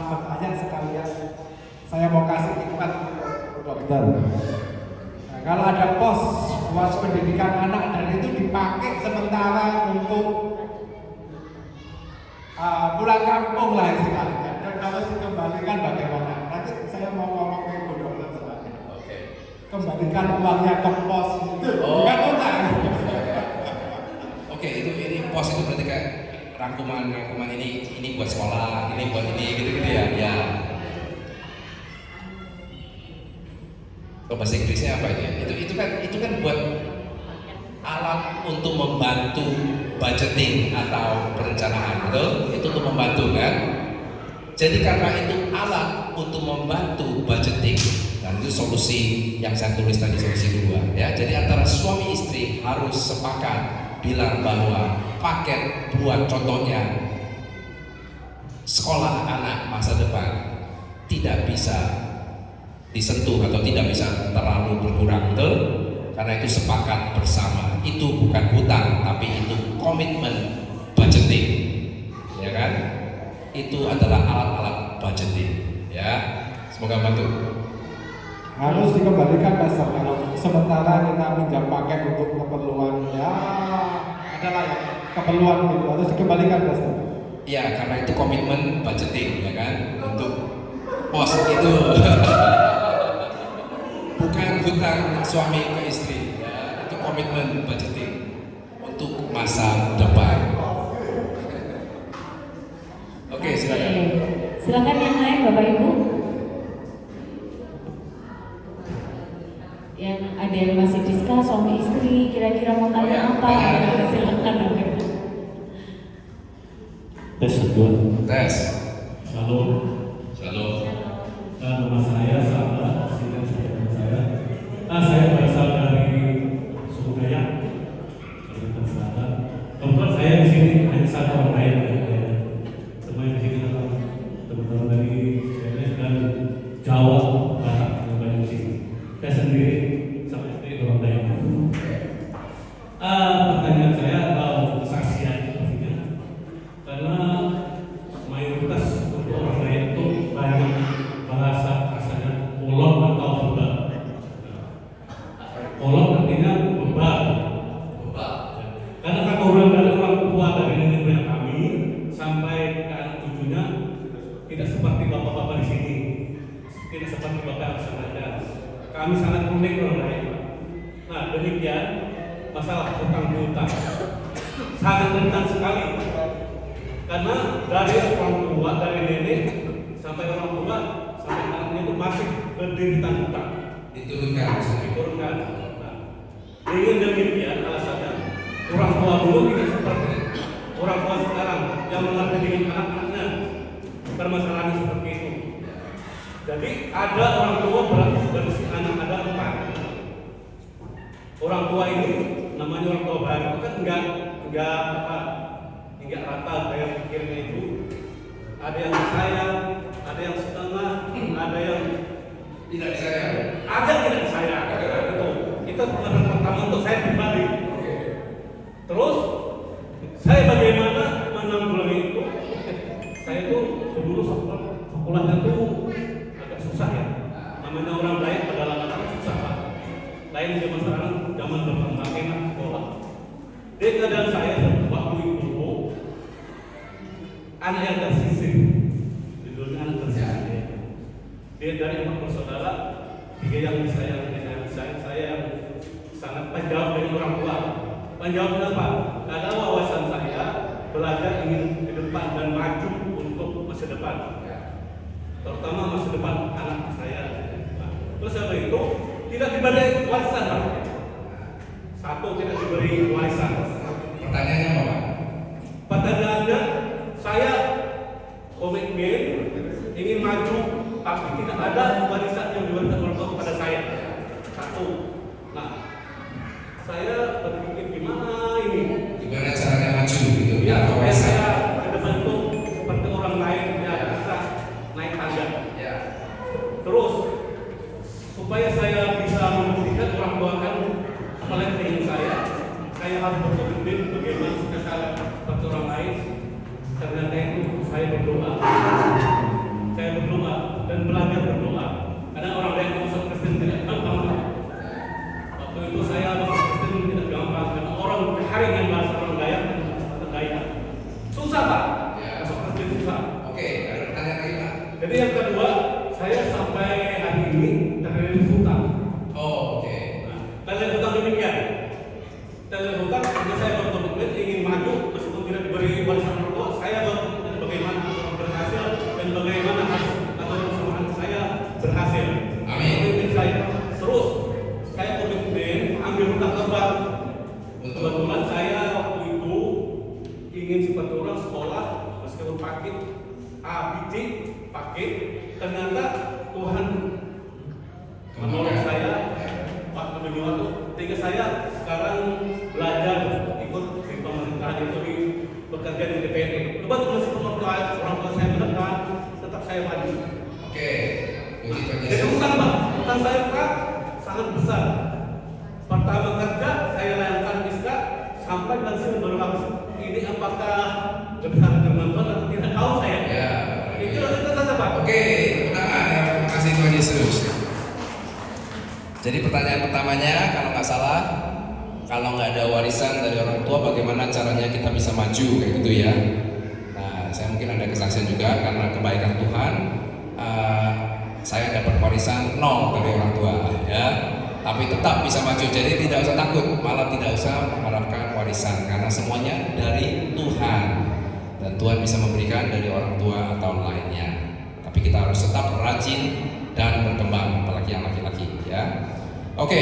bertanya sekalian, saya mau kasih hikmat ke dokter. Nah, kalau ada pos buat pendidikan anak dan itu dipakai sementara untuk pulang kampung lah istilahnya, dan kalau dikembalikan bagaimana? Nanti saya mau ngomong ke Bu Dokter selanjutnya. Oke. Kembalikan uangnya ke pos itu, Oh. bukan utang. Oke, ini pos itu berarti kayak rangkuman ini buat sekolah, ini buat ini gitu-gitu ya. Ya. Bahasa Inggrisnya apa itu ya? Itu kan buat alat untuk membantu budgeting atau perencanaan, betul? Itu untuk membantu kan? Jadi karena itu alat untuk membantu budgeting, dan itu solusi yang saya tulis tadi, solusi kedua ya. Jadi antara suami istri harus sepakat bilang bahwa paket buat contohnya sekolah anak masa depan tidak bisa disentuh atau tidak bisa terlalu berkurang, betul? Karena itu sepakat bersama, itu bukan hutang tapi itu komitmen budgeting, ya kan? Itu adalah alat-alat budgeting, ya. Semoga bantu. Harus dikembalikan dasar kalau sementara kita pinjam pakai untuk keperluan ya adalah ya keperluan itu harus dikembalikan dasar. Ya, karena itu komitmen budgeting, ya kan? Untuk pos itu bukan hutang suami ke istri, ya. Itu komitmen budgeting untuk masa depan. Oke, silakan. Silakan yang lain, Bapak Ibu. Yang ada yang masih diskus suami istri, kira-kira mau tanya apa? Silakan, Bapak Ibu. Tes kedua. Tes. Shalom. Shalom. Nama saya Sabda, singkat saja saya. Saya berasal dari suku Dayak, Kalimantan Selatan. Kebetulan saya di sini hanya satu orang Dayak. Semua di sini adalah teman-teman dari CNS dan Jawa Barat yang banyak di sini. Saya sendiri sama istri orang Dayak. Pertanyaan saya kesaksian pastinya, karena mayoritas untuk orang Dayak itu banyak bahasa kasarnya kolot atau beban. Kolot artinya beban. Karena kata orang dari orang tua dari nenek moyang kami sampai ke anak cucunya tidak seperti bapak-bapak di sini, tidak seperti bapak yang sengaja. Kami sangat unik orang lain. Nah demikian masalah hutang piutang sangat rentan sekali. Karena dari orang tua, dari nenek sampai orang tua sampai anaknya itu masih berderitan hutang. Diturunkan maksudnya. Diturunkan. Nah, dengan demikian alasannya orang tua dulu tidak seperti orang tua sekarang yang mengerti dengan anak-anaknya permasalahan seperti itu. Jadi ada orang tua berisi anak ada 4. Orang tua ini namanya orang tua baru kan enggak rata gaya pikirnya itu. Ada yang disayang, ada yang setengah, ada yang Tidak disayang. ada tidak disayang. Itu pengalaman pertama untuk saya pribadi. Terus saya bagaimana menanggulangi itu? Saya itu dulu sekolahnya tuh agak susah ya. Namanya orang lain pedalaman kan susah Pak. Lain zaman sekarang zaman berkembang enak sekolah. Di keadaan saya waktu itu anak yang tersisih, judulnya anak tersisih. Dia dari 4 bersaudara, 3 yang disayang, saya yang sangat penjawab dari orang tua. Penjawabnya apa? Karena wawasan saya belajar ingin ke depan dan maju untuk masa depan, terutama masa depan anak saya. Nah, terus apa itu? tidak diberi warisan, Pak. Satu, tidak diberi warisan. Pertanyaannya apa, Pak? Pertanyaannya, saya komitmen ingin maju, tapi tidak ada warisan yang diberikan orang tua kepada saya. Satu. Nah, saya berpikir gimana ini? Gimana caranya maju gitu? Ya, Atau supaya warisan? saya ada bentuk seperti orang lain yang bisa naik tangga. Ya. Terus supaya saya bisa membuktikan orang tua kan apalagi ingin saya harus berkomitmen bagaimana supaya saya seperti orang lain. Ternyata itu saya berdoa dan belajar berdoa. Karena orang lain masuk Kristen tidak gampang. Waktu itu saya masuk Kristen tidak gampang karena orang hari dengan bahasa orang Dayak dan Dayak susah, Pak. Ya. Masuk Kristen susah. Oke, ada pertanyaan lagi, Pak? Jadi yang kedua, saya sampai hari ini terlilit hutang. Oh, oke. Nah, terlilit hutang demikian. Terlilit hutang karena saya berkomitmen ingin maju meskipun tidak diberi warisan orang tua. Saya berkomitmen bagaimana orang berhasil dan bagaimana harus atau bersama saya berhasil. Amin. Komitmen saya terus. Saya komitmen ambil hutang lebat. Kebetulan saya waktu itu ingin seperti orang sekolah meskipun paket A, B, C, paket. Ternyata Tuhan menolong saya waktu demi waktu. Sehingga saya sekarang belajar ikut di pemerintahan itu di bekerja di DPRD. Kebetulan meskipun orang tua saya menekan, tetap saya maju. Oke. Puji Tuhan Jadi Yesus. hutang, Pak, hutang saya Pak sangat besar. Pertama kerja saya layangkan visa sampai pensiun baru habis. Ini apakah kebesaran firman Tuhan atau tidak tahu saya? Ya. Itu saja, Pak. Oke, kemenangan. Ya, terima kasih Tuhan Yesus. Jadi pertanyaan pertamanya, kalau nggak salah, kalau nggak ada warisan dari orang tua, bagaimana caranya kita bisa maju kayak gitu ya? Nah, saya mungkin ada kesaksian juga karena kebaikan Tuhan, saya dapat warisan 0 dari orang tua, ya. Tapi tetap bisa maju. Jadi tidak usah takut, malah tidak usah mengharapkan warisan karena semuanya dari Tuhan. Dan Tuhan bisa memberikan dari orang tua atau lainnya. Tapi kita harus tetap rajin dan berkembang, apalagi yang laki-laki, ya. Oke,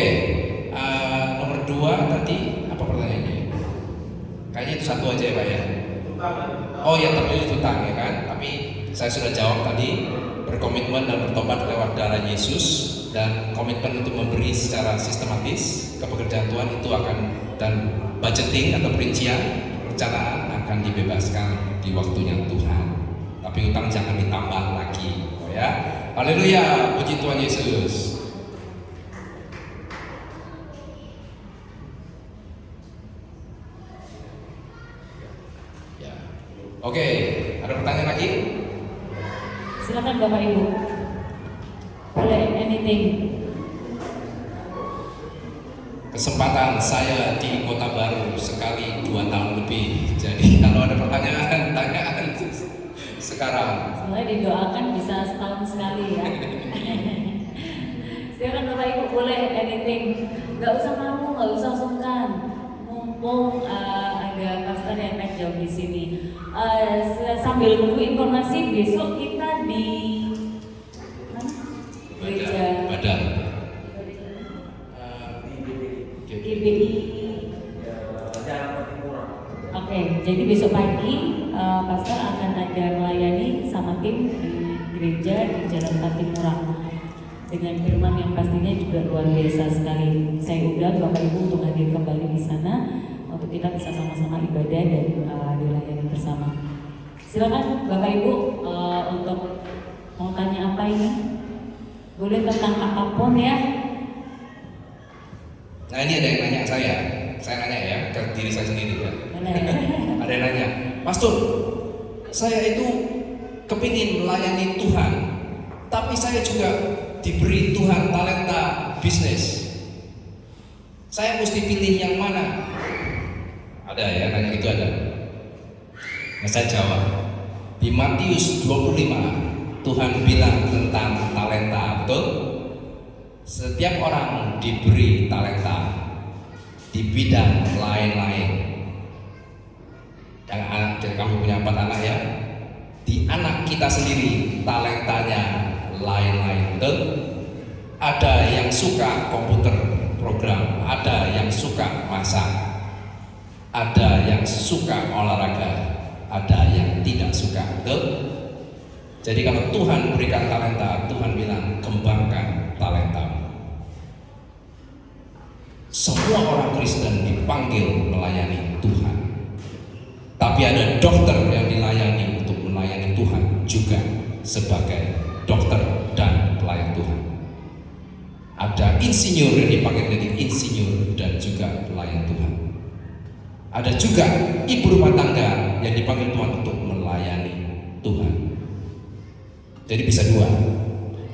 nomor 2 tadi apa pertanyaannya? Kayaknya itu satu aja ya, Pak ya. Oh ya, terlilit hutang ya kan. Tapi saya sudah jawab tadi, berkomitmen dan bertobat lewat darah Yesus dan komitmen untuk memberi secara sistematis ke pekerjaan Tuhan itu akan, dan budgeting atau perincian perencanaan akan dibebaskan di waktunya Tuhan. Tapi utang jangan ditambah lagi, oh ya. Haleluya, puji Tuhan Yesus. Ya. Oke, ada pertanyaan lagi? Silakan Bapak Ibu. Boleh anything. Kesempatan saya di Kota Baru sekali 2 tahun lebih. Jadi kalau ada pertanyaan, tanyakan sekarang. Sebenarnya didoakan bisa setahun sekali ya. Silakan Bapak Ibu, boleh anything. Gak usah malu, gak usah sungkan. Mumpung ada pastor yang akan jawab di sini. Sambil nunggu informasi, besok kita di mana? Gereja Badan. GBI. Oke, jadi besok pagi pastor akan ada melayani sama tim di gereja di Jalan Patimura dengan firman yang pastinya juga luar biasa sekali. Saya undang Bapak Ibu untuk hadir kembali di sana untuk kita bisa sama-sama ibadah dan dilayani bersama. Silakan Bapak Ibu untuk mau tanya apa ini? Boleh tentang apapun ya. Nah ini ada yang nanya saya nanya ya ke diri saya sendiri ya. Boleh. Ada yang nanya, Pastor, saya itu kepingin melayani Tuhan, tapi saya juga diberi Tuhan talenta bisnis. Saya mesti pilih yang mana? Ada ya, nanya itu ada. Nah, saya jawab, di Matius 25 Tuhan bilang tentang talenta, betul? Setiap orang diberi talenta di bidang lain-lain. Yang anak, jadi kamu punya 4 anak ya. Di anak kita sendiri talentanya lain-lain, betul? Ada yang suka suka komputer program, ada yang suka masak, ada yang suka olahraga, ada yang tidak suka, betul? Jadi kalau Tuhan berikan talenta, Tuhan bilang kembangkan talentamu. Semua orang Kristen dipanggil melayani Tuhan. Tapi ada dokter yang dilayani untuk melayani Tuhan juga sebagai dokter dan pelayan Tuhan. Ada insinyur yang dipanggil jadi insinyur dan juga pelayan Tuhan. Ada juga ibu rumah tangga yang dipanggil Tuhan untuk melayani Tuhan. Jadi bisa dua.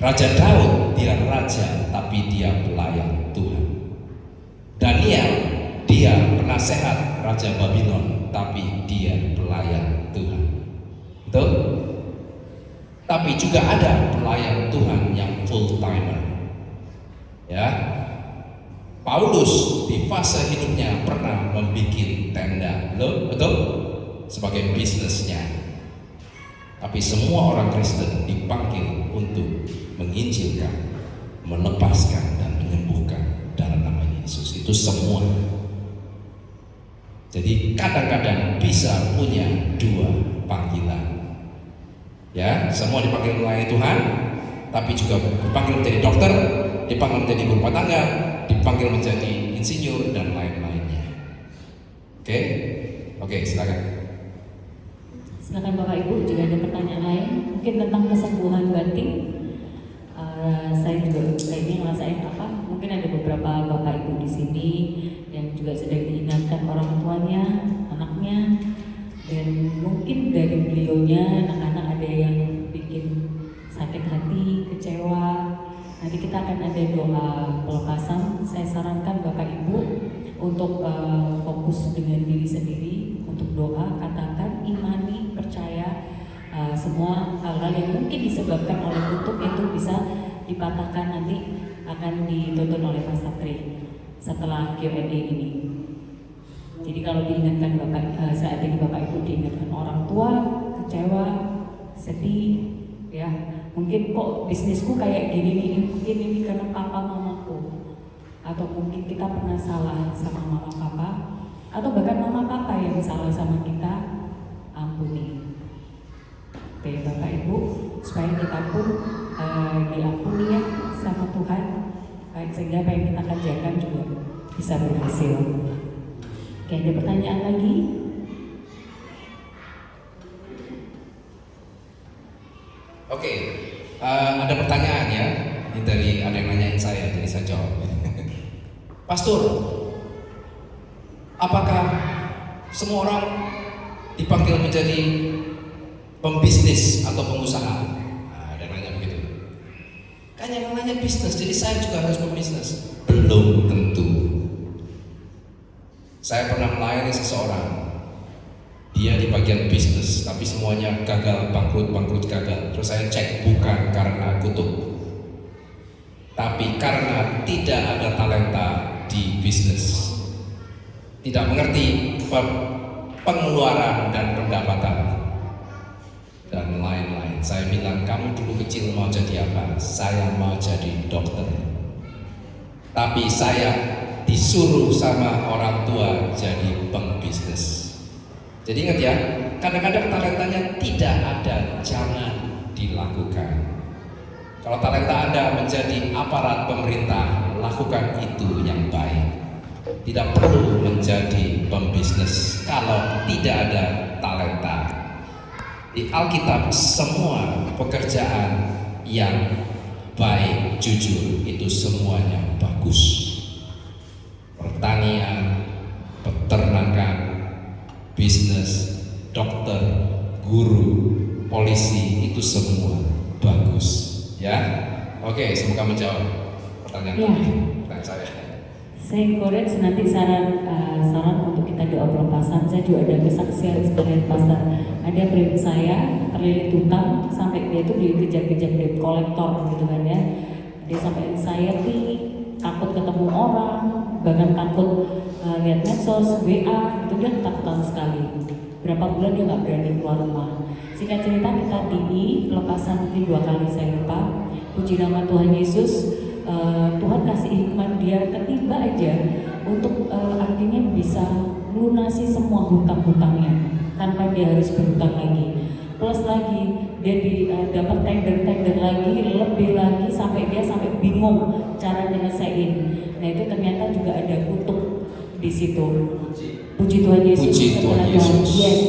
Raja Daud dia raja tapi dia pelayan Tuhan. Daniel dia penasehat Raja Babylon tapi dia pelayan Tuhan. Betul? Tapi juga ada pelayan Tuhan yang full timer. Ya. Paulus di fase hidupnya pernah membuat tenda, betul? Sebagai bisnisnya. Tapi semua orang Kristen dipanggil untuk menginjilkan, melepaskan dan menyembuhkan dalam nama Yesus. Itu semua. Jadi kadang-kadang bisa punya dua panggilan. Ya, semua dipanggil melayani Tuhan, tapi juga dipanggil menjadi dokter, dipanggil menjadi ibu rumah tangga, dipanggil menjadi insinyur dan lain-lainnya. Oke, silakan. Silakan Bapak Ibu, jika ada pertanyaan lain, mungkin tentang kesembuhan batin. Saya juga kayaknya ngerasain apa? Mungkin ada beberapa Bapak Ibu di sini yang juga sedang diingatkan orang tuanya, anaknya, dan mungkin dari beliaunya anak-anak ada yang bikin sakit hati, kecewa. Nanti kita akan ada doa pelepasan. Saya sarankan Bapak Ibu untuk fokus dengan diri sendiri untuk doa, katakan, imani, percaya semua hal-hal yang mungkin disebabkan oleh kutuk itu bisa dipatahkan, nanti akan dituntun oleh Pastor Tri setelah Q&A ini. Jadi kalau diingatkan Bapak saat ini Bapak Ibu diingatkan orang tua, kecewa, sedih, ya mungkin kok bisnisku kayak gini nih, mungkin ini karena papa mamaku, atau mungkin kita pernah salah sama mama papa, atau bahkan mama papa yang salah sama kita, ampuni. Oke Bapak Ibu, supaya kita pun diampuni ya sama Tuhan, sehingga apa yang kita kerjakan juga bisa berhasil. Oke, ada pertanyaan lagi? Oke, ada pertanyaan ya dari ada yang nanyain saya, jadi saya jawab. Pastor, apakah semua orang dipanggil menjadi pembisnis atau pengusaha? Nah, ada yang nanya begitu. Kan yang namanya bisnis, jadi saya juga harus pembisnis? Belum tentu. Saya pernah melayani seseorang, dia di bagian bisnis, tapi semuanya gagal, bangkrut gagal. Terus saya cek, bukan karena kutuk, tapi karena tidak ada talenta di bisnis, tidak mengerti pengeluaran dan pendapatan dan lain-lain. Saya bilang, kamu dulu kecil mau jadi apa? Saya mau jadi dokter, tapi saya disuruh sama orang tua jadi pembisnis. Jadi ingat ya, kadang-kadang talentanya tidak ada, jangan dilakukan. Kalau talenta Anda menjadi aparat pemerintah, lakukan itu yang baik. Tidak perlu menjadi pembisnis kalau tidak ada talenta. Di Alkitab semua pekerjaan yang baik, jujur, itu semuanya bagus. Pertanian, peternakan, bisnis, dokter, guru, polisi, itu semua bagus, ya. Oke, semoga menjawab pertanyaan Ya. pertanyaan saya. Saya encourage nanti saran untuk kita doa pelepasan. Saya juga ada kesaksian sekalian Pastor. Ada prinsip saya terlilit utang sampai dia tuh dikejar-kejar debt collector gitu kan ya. Dia sampai anxiety, takut ketemu orang, bahkan takut lihat medsos, WA, itu dia ketakutan sekali. Berapa bulan dia nggak berani keluar rumah. Singkat cerita kita di pelepasan mungkin 2 kali saya lupa. Puji nama Tuhan Yesus, Tuhan kasih hikmat dia ketiba aja untuk artinya bisa melunasi semua hutang-hutangnya tanpa dia harus berhutang lagi. Plus lagi dia dapat tender lagi, lebih lagi sampai dia bingung cara nyelesain. Nah itu ternyata juga ada kutuk di situ. Puji Tuhan Yesus. Puji Tuhan Yesus. Yes,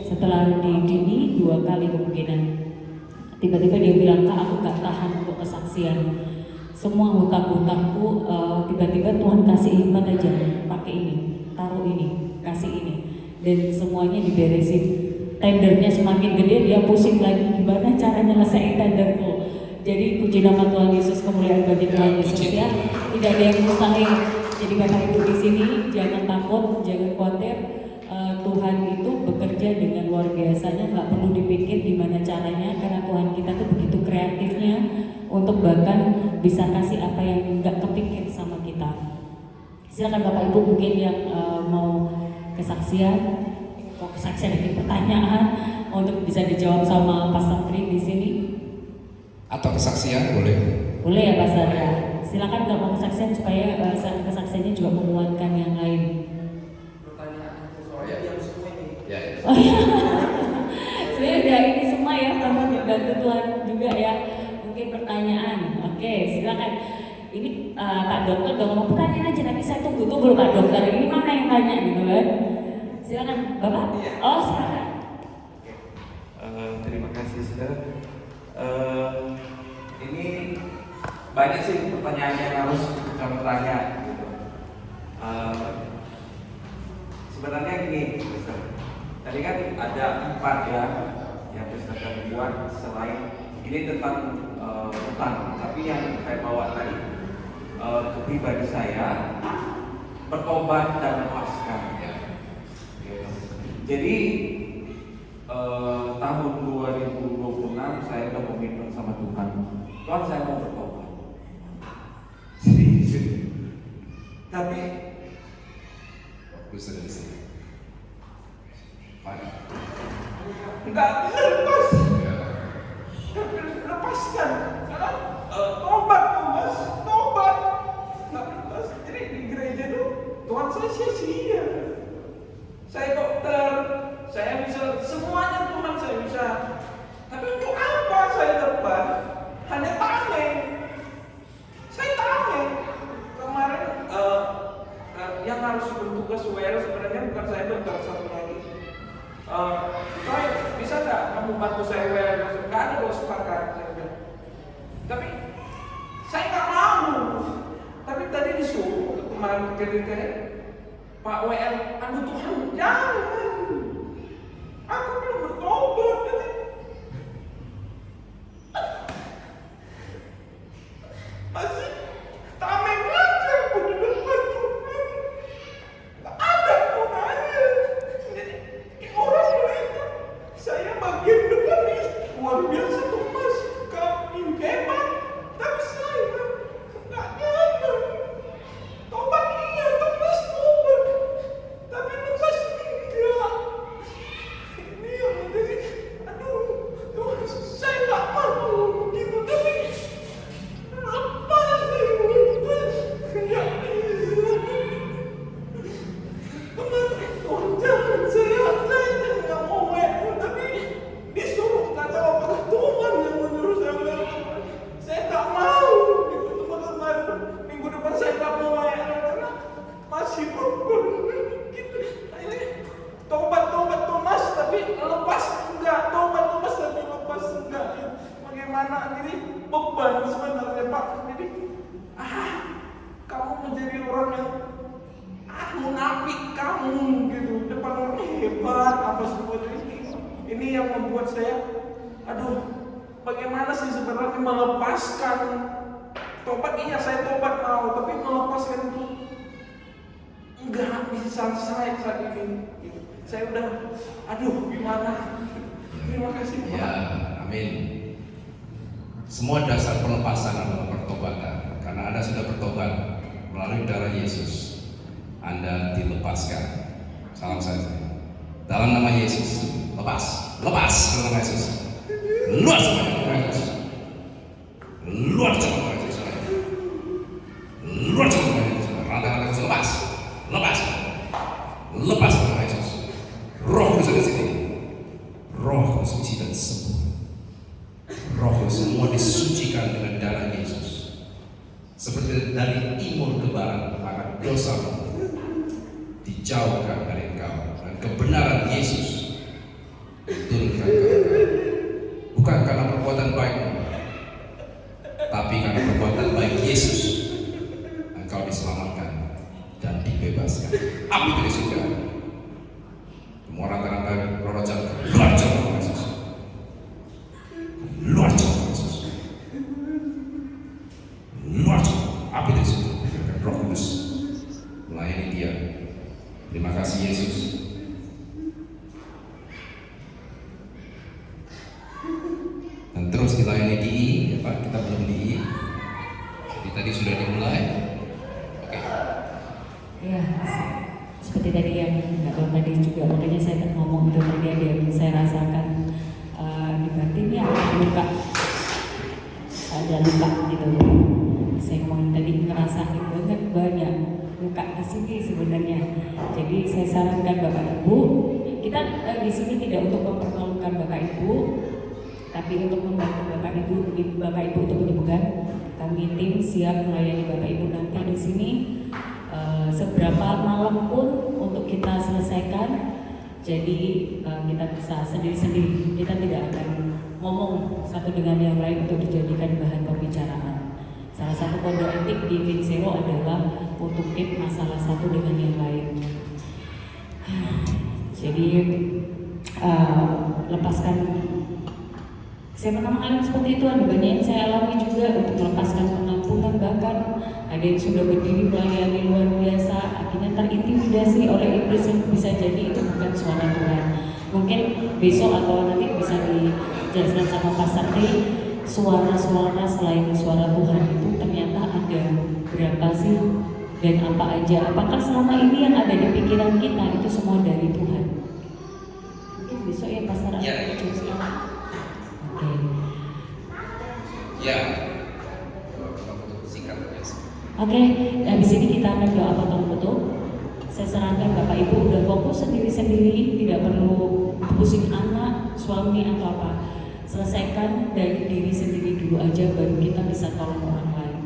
setelah didini 2 kali kemungkinan. Tiba-tiba dia bilang, Kak aku gak tahan untuk kesaksian. Semua hutang-hutangku tiba-tiba Tuhan kasih hikmat aja, pakai ini, taruh ini, kasih ini, dan semuanya diberesin. Tendernya semakin gede, dia pusing lagi gimana cara nyelesain tenderku. Jadi puji nama Tuhan Yesus, kemuliaan bagi Tuhan Yesus ya. Tidak ada yang mustahil. Jadi Bapak Ibu di sini jangan takut, jangan khawatir. Tuhan itu bekerja dengan luar biasanya, nggak perlu dipikir gimana caranya, karena Tuhan kita tuh begitu kreatifnya untuk bahkan bisa kasih apa yang nggak kepikir sama kita. Silakan Bapak Ibu mungkin yang mau kesaksian ini pertanyaan untuk bisa dijawab sama Pastor Tri di sini. Atau kesaksian boleh? Boleh ya Pastor ya. Silakan kalau mau kesaksian supaya kesaksiannya juga menguatkan yang lain. Pertanyaan soalnya yang semua ini. Ya. Oh iya. Sebenarnya udah ini semua ya, kamu dibantu Tuhan juga ya. Mungkin pertanyaan. Oke, silakan. Ini Pak Dokter udah ngomong pertanyaan aja, tapi saya tunggu loh Pak Dokter. Ini mana yang tanya gitu kan? Silakan Bapak. Iya. Oh silakan. Terima kasih Saudara. Ini banyak sih pertanyaan yang harus kami tanya gitu. Sebenarnya gini, Mister. Tadi kan ada 4 ya yang Mister tadi buat selain ini tentang hutang, tapi yang saya bawa tadi ke pribadi saya bertobat dan lepaskan. Jadi tahun 2026 saya udah komitmen sama Tuhan. Tuhan saya mau bertobat. Serius. Tapi Bisa dari sini. Fine. nggak bisa lepas. Ya. Nggak bisa lepaskan. Karena tobat Mas, tobat. Nggak lepas. Jadi di gereja itu Tuhan saya sia-sia. Saya dokter, saya bisa semuanya Tuhan saya bisa. Tapi untuk apa saya depan? Hanya tameng. Saya tameng. Kemarin yang harus bertugas WL sebenarnya bukan saya dokter, satu lagi. Saya bisa nggak kamu bantu saya WL? Nggak ada bos sepakat. Tapi saya nggak mau. Tapi tadi disuruh kemarin ke Pak WL, aduh Tuhan, jangan. Aku belum bertobat. Masih tameng aja aku di depan Tuhan. Gak ada gunanya. Jadi orang melihat saya bagian depan nih luar biasa tuh Mas, kami hebat. Tapi saya gak nyaman. Tobat iya, Mas tobat. Tapi lepas enggak. Ini yang menjadi, aduh, Tuhan, saya nggak mau begitu. Tapi lepas, nggak bisa. Kemarin Tuhan jangan saya nggak mau tapi disuruh kata apa Tuhan yang menyuruh saya nggak mau. Gitu teman-teman, minggu depan saya nggak mau karena masih belum. Ini tobat Thomas tapi lepas enggak, tobat Thomas tapi lepas enggak. Bagaimana ini beban sebenarnya Pak. Jadi kamu menjadi orang yang munafik kamu gitu depan orang hebat apa semuanya ini yang membuat saya bagaimana sih sebenarnya melepaskan tobat. Iya saya tobat mau, tapi melepaskan itu enggak bisa saya saat ini. Saya udah, gimana? Terima kasih Pak. Ya, amin. Semua dasar pelepasan adalah pertobatan. Karena Anda sudah bertobat melalui darah Yesus, Anda dilepaskan. Salam saya. Dalam nama Yesus, lepas dalam nama Yesus. Luar sama nama Yesus. Luar sama nama Yesus. dijauhkan dari engkau, dan kebenaran Yesus diturunkan ke engkau. Bukan karena perbuatan baikmu, tapi karena perbuatan baik Yesus engkau diselamatkan dan dibebaskan. Api dari surga. Semua rata-rata rorojan luar jauh Yesus. Luar jauh Yesus. Luar jauh. Api dari surga. Roh Kudus melayani dia. Terima kasih Yesus. Dan terus dilayani di ya Pak, kita belum di. Jadi tadi sudah dimulai. Oke. Ya, seperti tadi yang nggak tahu tadi juga, makanya saya kan ngomong itu tadi ada yang saya rasakan di batin ya, ada luka gitu. Saya ngomong tadi ngerasain banget banyak luka di sini sebenarnya. Jadi saya sarankan Bapak Ibu, kita di sini tidak untuk mempermalukan Bapak Ibu, tapi untuk membantu Bapak Ibu untuk menyembuhkan. Kami tim siap melayani Bapak Ibu nanti di sini. Seberapa malam pun untuk kita selesaikan. Jadi kita bisa sendiri-sendiri. Kita tidak akan ngomong satu dengan yang lain untuk dijadikan bahan pembicaraan. Salah satu kode etik di Vincero adalah untuk keep masalah satu dengan yang lain. Jadi lepaskan. Saya pernah mengalami seperti itu, ada banyak yang saya alami juga untuk melepaskan pengampunan, bahkan ada yang sudah berdiri melayani luar biasa, akhirnya terintimidasi oleh iblis yang bisa jadi itu bukan suara Tuhan. Mungkin besok atau nanti bisa dijelaskan sama Pak Sakti, suara-suara selain suara Tuhan itu ternyata ada berapa sih dan apa aja? Apakah selama ini yang ada di pikiran kita itu semua dari Tuhan? Mungkin besok ya Pastor Ya. Ya, singkat aja. Oke, habis ini kita akan doa potong tutup. Saya sarankan Bapak Ibu udah fokus sendiri-sendiri, tidak perlu pusing anak, suami atau apa. Selesaikan dari diri sendiri dulu aja, baru kita bisa tolong orang lain.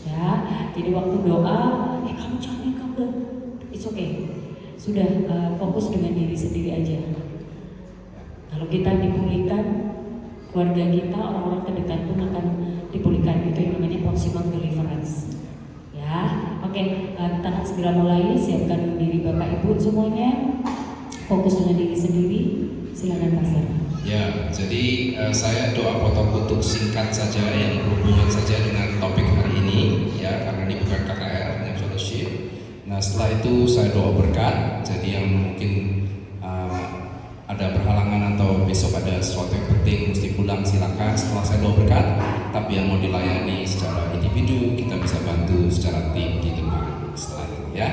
Ya, jadi waktu doa, kamu jangan kamu, it's okay. Sudah fokus dengan diri sendiri aja. Kalau kita dipulihkan, keluarga kita, orang-orang terdekat pun akan dipulihkan. Itu yang namanya proximal deliverance. Ya, oke, kita akan segera mulai. Siapkan diri Bapak Ibu semuanya. Fokus dengan diri sendiri. Silakan Pastor. Ya, jadi saya doa potong tutup singkat saja yang berhubungan saja dengan topik hari ini, ya, karena ini bukan KKR, hanya fellowship. Nah, setelah itu saya doa berkat. Jadi yang mungkin ada berhalangan atau besok ada sesuatu yang penting mesti pulang, silakan setelah saya doa berkat. Tapi yang mau dilayani secara individu kita bisa bantu secara tim di depan setelah itu, ya.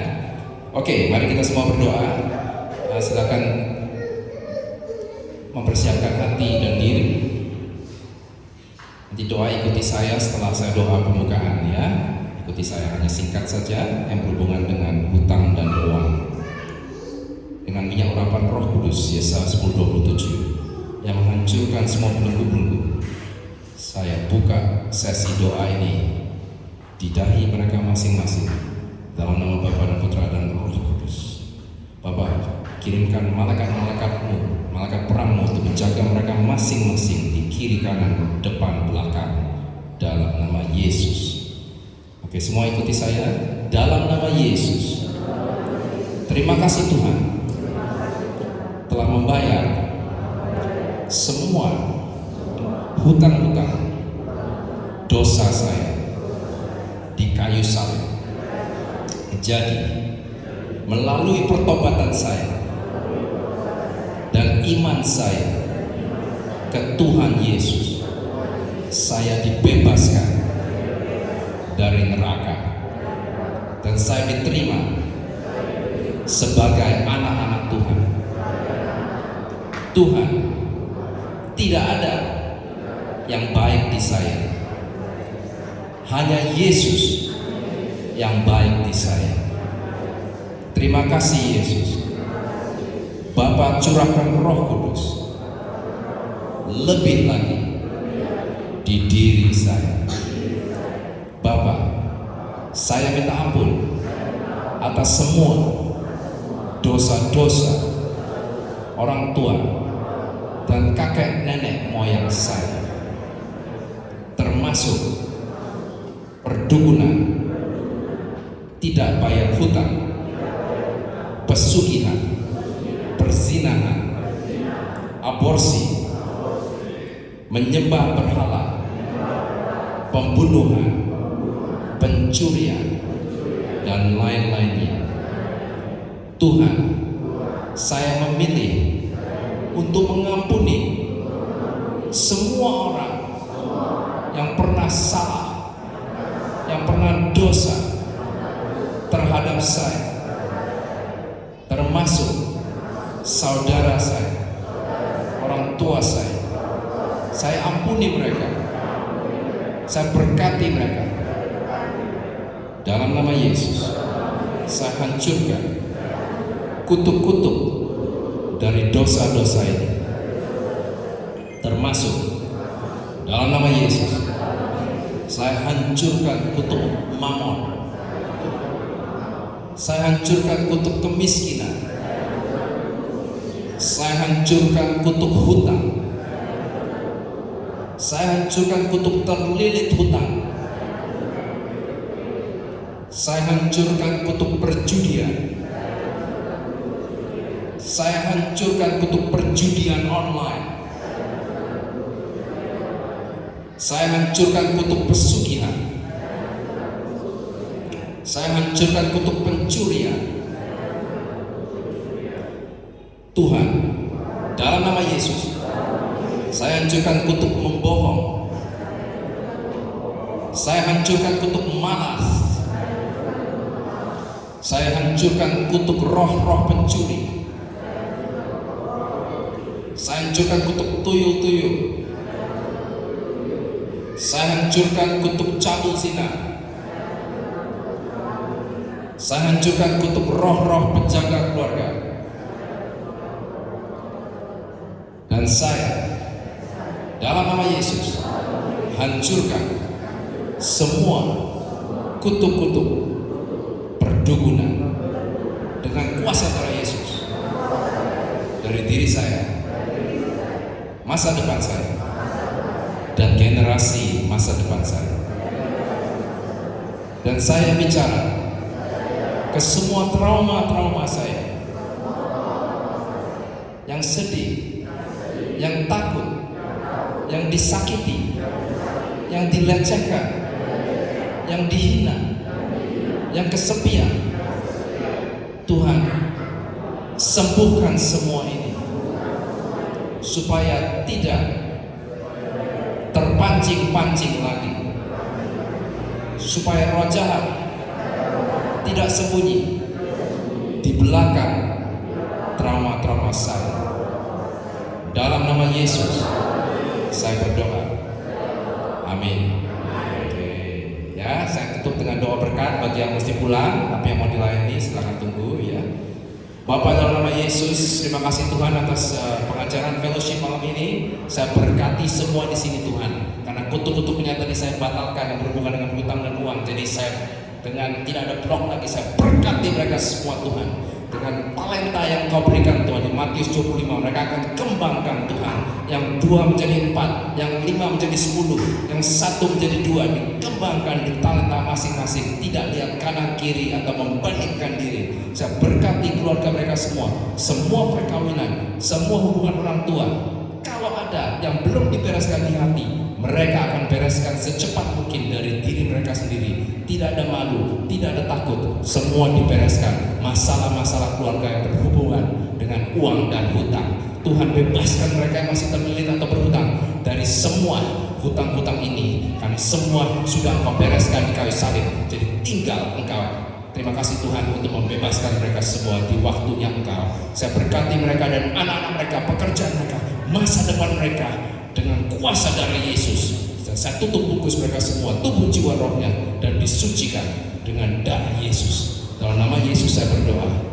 Oke, mari kita semua berdoa. Silakan mempersiapkan hati dan diri. Nanti doa ikuti saya setelah saya doa pembukaan, ya. Ikuti saya, hanya singkat saja yang berhubungan dengan hutang dan uang. Dengan minyak urapan Roh Kudus, Yesaya 10:27, yang menghancurkan semua belenggu-belenggu. Saya buka sesi doa ini di dahi mereka masing-masing dalam nama Bapa dan Putra dan Roh Kudus. Bapa, kirimkan malaikat-malaikatmu, malaikat perangmu untuk menjaga mereka masing-masing di kiri kanan, depan, belakang, dalam nama Yesus. Oke, semua ikuti saya dalam nama Yesus. Terima kasih Tuhan telah membayar semua hutang-hutang dosa saya di kayu salib. Jadi melalui pertobatan saya dan iman saya ke Tuhan Yesus, saya dibebaskan dari neraka dan saya diterima sebagai anak-anak Tuhan. Tuhan, tidak ada yang baik di saya, hanya Yesus yang baik di saya. Terima kasih Yesus. Bapa, curahkan Roh Kudus lebih lagi di diri saya. Bapa, saya minta ampun atas semua dosa-dosa orang tua dan kakek nenek moyang saya, termasuk perdukunan, tidak bayar hutang, pesugihan, perzinahan, aborsi, menyembah berhala, pembunuhan, pencurian, dan lain-lainnya. Tuhan, saya memilih untuk mengampuni semua orang yang pernah salah, yang pernah dosa terhadap saya, termasuk saudara saya, orang tua saya. Saya ampuni mereka, saya berkati mereka. Dalam nama Yesus, saya hancurkan kutuk-kutuk dari dosa-dosa ini, termasuk dalam nama Yesus, saya hancurkan kutuk mamon, saya hancurkan kutuk kemiskinan, saya hancurkan kutuk hutang, saya hancurkan kutuk terlilit hutang, saya hancurkan kutuk perjudian, saya hancurkan kutuk perjudian online, saya hancurkan kutuk pesugihan, saya hancurkan kutuk pencurian. Tuhan, dalam nama Yesus, saya hancurkan kutuk membohong, saya hancurkan kutuk malas, saya hancurkan kutuk roh-roh pencuri, saya hancurkan kutuk tuyul-tuyul, saya hancurkan kutuk cabul zina, saya hancurkan kutuk roh-roh penjaga keluarga. Dan saya dalam nama Yesus hancurkan semua kutuk-kutuk perdukunan dengan kuasa darah Yesus dari diri saya, masa depan saya, dan generasi masa depan saya. Dan saya bicara ke semua trauma-trauma saya yang sedih, yang takut, yang disakiti, yang dilecehkan, yang dihina, yang kesepian. Tuhan, sembuhkan semua ini supaya tidak terpancing-pancing lagi, supaya roh jahat tidak sembunyi di belakang trauma-trauma saya. Dalam nama Yesus saya berdoa, amin. Oke, ya, saya tutup dengan doa berkat bagi yang mesti pulang, tapi yang mau dilayani silakan tunggu ya. Bapak, dalam nama Yesus, terima kasih Tuhan atas pengajaran fellowship malam ini. Saya berkati semua di sini Tuhan, karena kutuk-kutuknya tadi saya batalkan yang berhubungan dengan hutang dan uang. Jadi saya dengan tidak ada blok lagi, saya berkati mereka semua Tuhan. Dengan talenta yang Kau berikan Tuhan di Matius 25, mereka akan kembangkan Tuhan. Yang 2 menjadi 4, yang 5 menjadi 10, yang 1 menjadi 2. Dikembangkan di talenta masing-masing, tidak lihat kanan kiri atau membandingkan diri. Saya berkati keluarga mereka semua perkawinan, semua hubungan orang tua. Kalau ada yang belum dibereskan di hati, mereka akan bereskan secepat mungkin dari diri mereka sendiri. Tidak ada malu, tidak ada takut, semua dibereskan. Masalah-masalah keluarga yang berhubungan dengan uang dan hutang, Tuhan bebaskan mereka yang masih terlilit atau berhutang dari semua hutang-hutang ini. Kami semua sudah Engkau bereskan di kayu salib, jadi tinggal Engkau. Terima kasih Tuhan untuk membebaskan mereka semua di waktunya Engkau. Saya berkati mereka dan anak-anak mereka, pekerjaan mereka, masa depan mereka dengan kuasa darah Yesus. Dan saya tutup bungkus mereka semua, tubuh jiwa rohnya, dan disucikan dengan darah Yesus. Dalam nama Yesus saya berdoa.